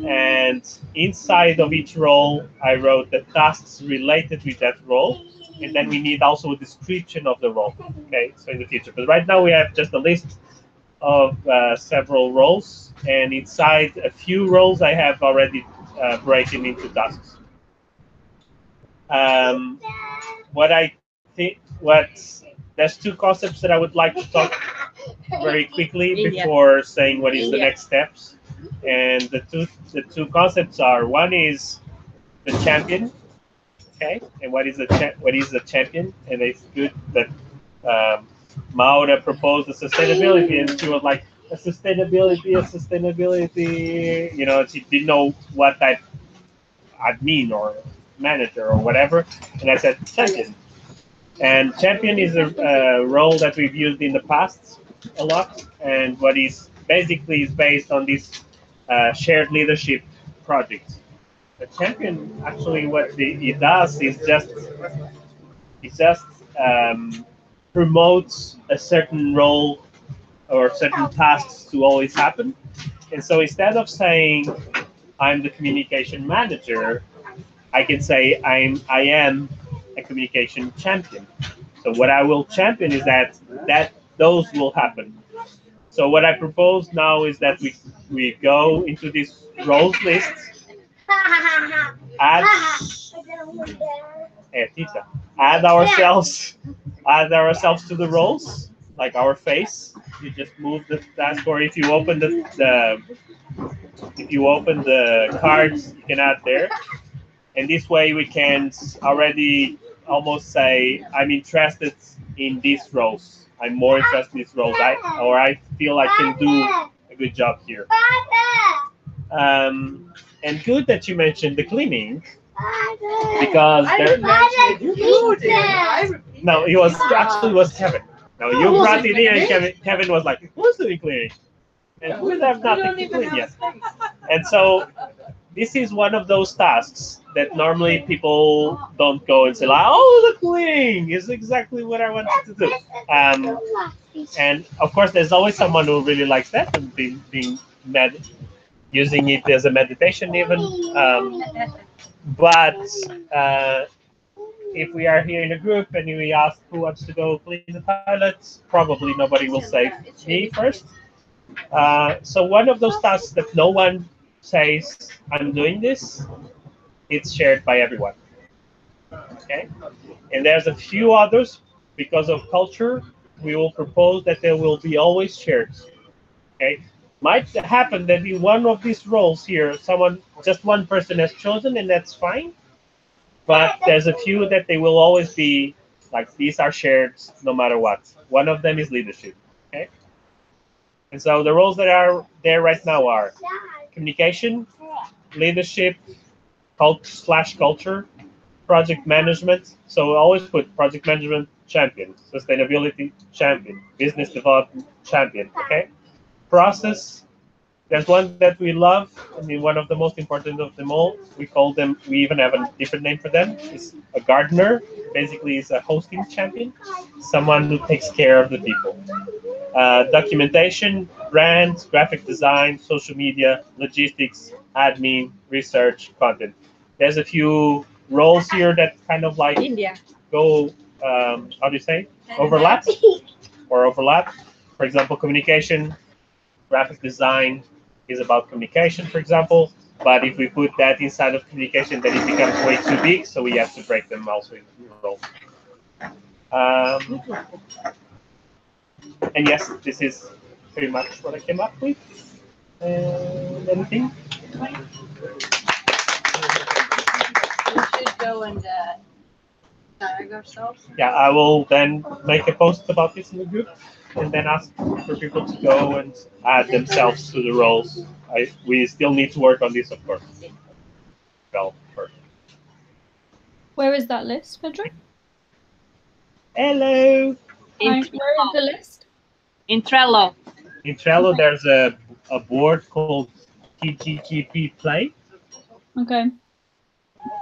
and inside of each role, I wrote the tasks related with that role, and then we need also a description of the role. Okay, so in the future, but right now we have just a list of several roles, and inside a few roles, I have already broken into tasks. What I think, there's two concepts that I would like to talk very quickly before saying what is the next steps. And the two concepts are, one is the champion, okay, and what is the champion? And it's good that Maura proposed the sustainability, and she was like, a sustainability. You know, she didn't know what that admin or manager or whatever, and I said champion. And champion is a role that we've used in the past a lot, and what is basically is based on this shared leadership project. The champion actually what it does is just promotes a certain role or certain tasks to always happen. And so instead of saying I'm the communication manager, I can say I am a communication champion. So what I will champion is that those will happen. So what I propose now is that we go into this roles list, add add ourselves to the roles, like our face. You just move the task, or if you open the cards, you can add there. And this way we can already almost say, I'm interested in these roles. I'm more interested in these roles. I feel I can do a good job here. And good that you mentioned the cleaning, because I there. didn't mention it. You did. No, it was Kevin. Now you brought it in, and Kevin was like, "Who's doing cleaning?" And we have nothing to clean yet. And so this is one of those tasks that normally people don't go and say, like, "Oh, the cleaning is exactly what I wanted to do." And of course, there's always someone who really likes that and being using it as a meditation even. But if we are here in a group and we ask who wants to go clean the toilets, probably nobody will say me first. So one of those tasks that no one says, "I'm doing this," it's shared by everyone. Okay, and there's a few others because of culture. We will propose that they will be always shared. Okay, might happen that in one of these roles here, just one person has chosen, and that's fine. But there's a few that they will always be like these are shared no matter what. One of them is leadership. Okay, and so the roles that are there right now are communication, leadership, culture, project management. So always put project management champion, sustainability champion, business development champion. Okay, process. There's one that we love. I mean, one of the most important of them all. We call them. We even have a different name for them. It's a gardener. Basically, is a hosting champion, someone who takes care of the people. Documentation, brand, graphic design, social media, logistics, admin, research, content. There's a few roles here that kind of like go, how do you say, overlap or overlap. For example, communication, graphic design is about communication, for example. But if we put that inside of communication, then it becomes way too big. So we have to break them also in roles. And yes, this is pretty much what I came up with. Anything? We should go and tag ourselves. Yeah, I will then make a post about this in the group and then ask for people to go and add themselves to the roles. We still need to work on this, of course. Well, first. Where is that list, Pedro? Hello. Where is the list? In Trello. In Trello, there's a board called TGGP Play. Okay.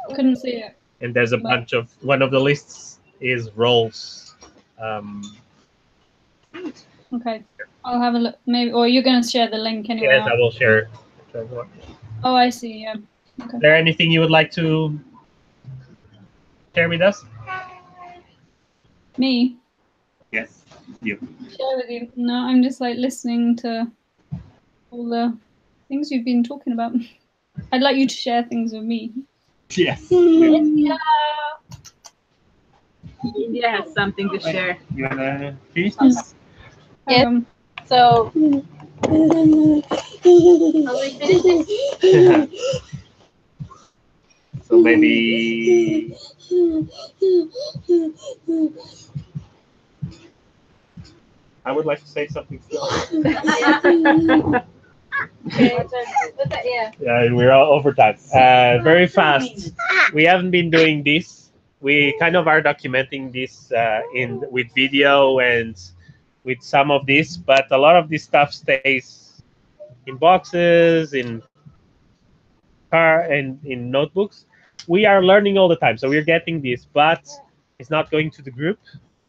Couldn't see it. And there's a bunch of, one of the lists is roles. Okay. I'll have a look. Maybe, or you're going to share the link anyway. Yes, I will share. Oh, I see. Yeah. Okay. Is there anything you would like to share with us? Me? Yes, you. Share with you. No, I'm just like listening to all the things you've been talking about. I'd like you to share things with me. Yes. Yeah. India has something to share. You wanna finish this? Yes. So, how we finish this? So maybe I would like to say something still. Okay. Yeah, we're all over time. Very fast. We haven't been doing this. We kind of are documenting this with video and with some of this, but a lot of this stuff stays in boxes, in in notebooks. We are learning all the time, so we're getting this, but it's not going to the group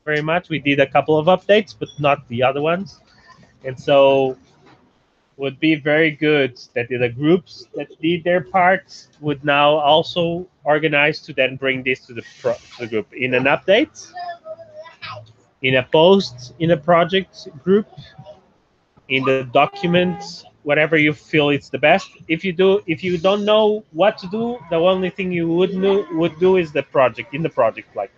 very much. We did a couple of updates, but not the other ones, and so would be very good that the groups that did their part would now also organize to then bring this to the group in an update, in a post, in a project group, in the documents, whatever you feel it's the best. If you don't know what to do, the only thing you would do is the project, in the project. Like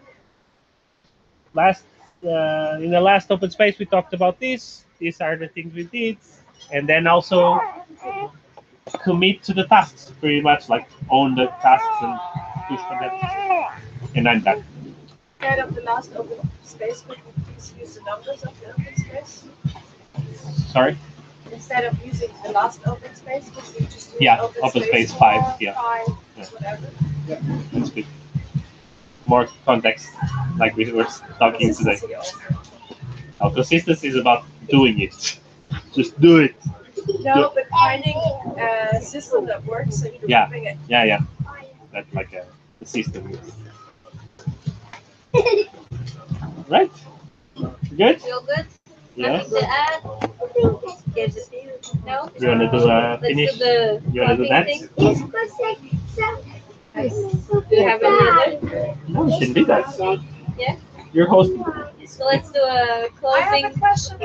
in the last open space, we talked about this. These are the things we did, and then also commit to the tasks, pretty much like own the tasks and push for them. And I'm done. Instead of the last open space, could you please use the numbers of the open space? Sorry? Instead of using the last open space, could you just use open space 5, yeah. 5, whatever? Yeah, that's good. More context, like we were talking today. Our consistency is about doing it. Just do it. No, but finding a system that works and Yeah. improving it. Yeah. That's like a system. Right? Good? Feel good? Yes. Nothing to add? No? You wanna do a finish? Let's do the You wanna do that? thing. Do you have any other? No, you can do that. Yeah? You're hosting. So let's do a I have closing. a question.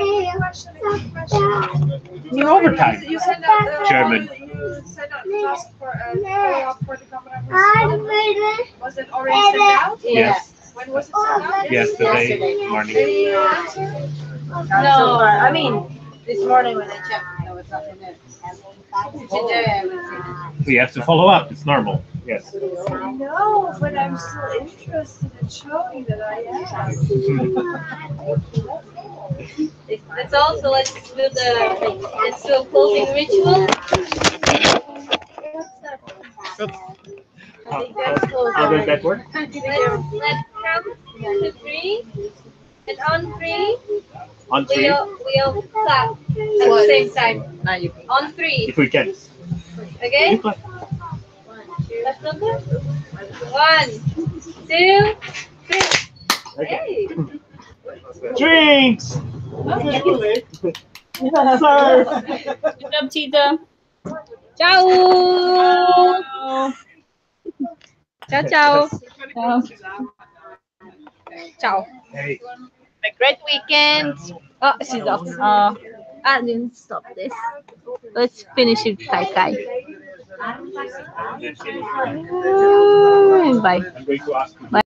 You're overtime. You sent out German. You sent out the task for a follow-up for the governor. Was it already sent out? Yes. When was it sent out? Yesterday morning. Any answer? So far, I mean, this morning when I checked, there was nothing there. Today I would say. We have to follow up. It's normal. Yes. No, but I'm still interested in showing that I am. Let's also let's do a closing ritual. How does that work? Let's count to 3, and on 3, On we 3, all clap at the same time. On 3, if we can. okay? You clap. Left number. 1, 2, 3. Okay. Hey. Drinks! Good job, Tita. Ciao. Ciao, ciao. Ciao. Ciao. Hey. A great weekend. Oh, she's off. I didn't stop this. Let's finish it, Kai Kai. Bye. I'm going to ask you. Bye.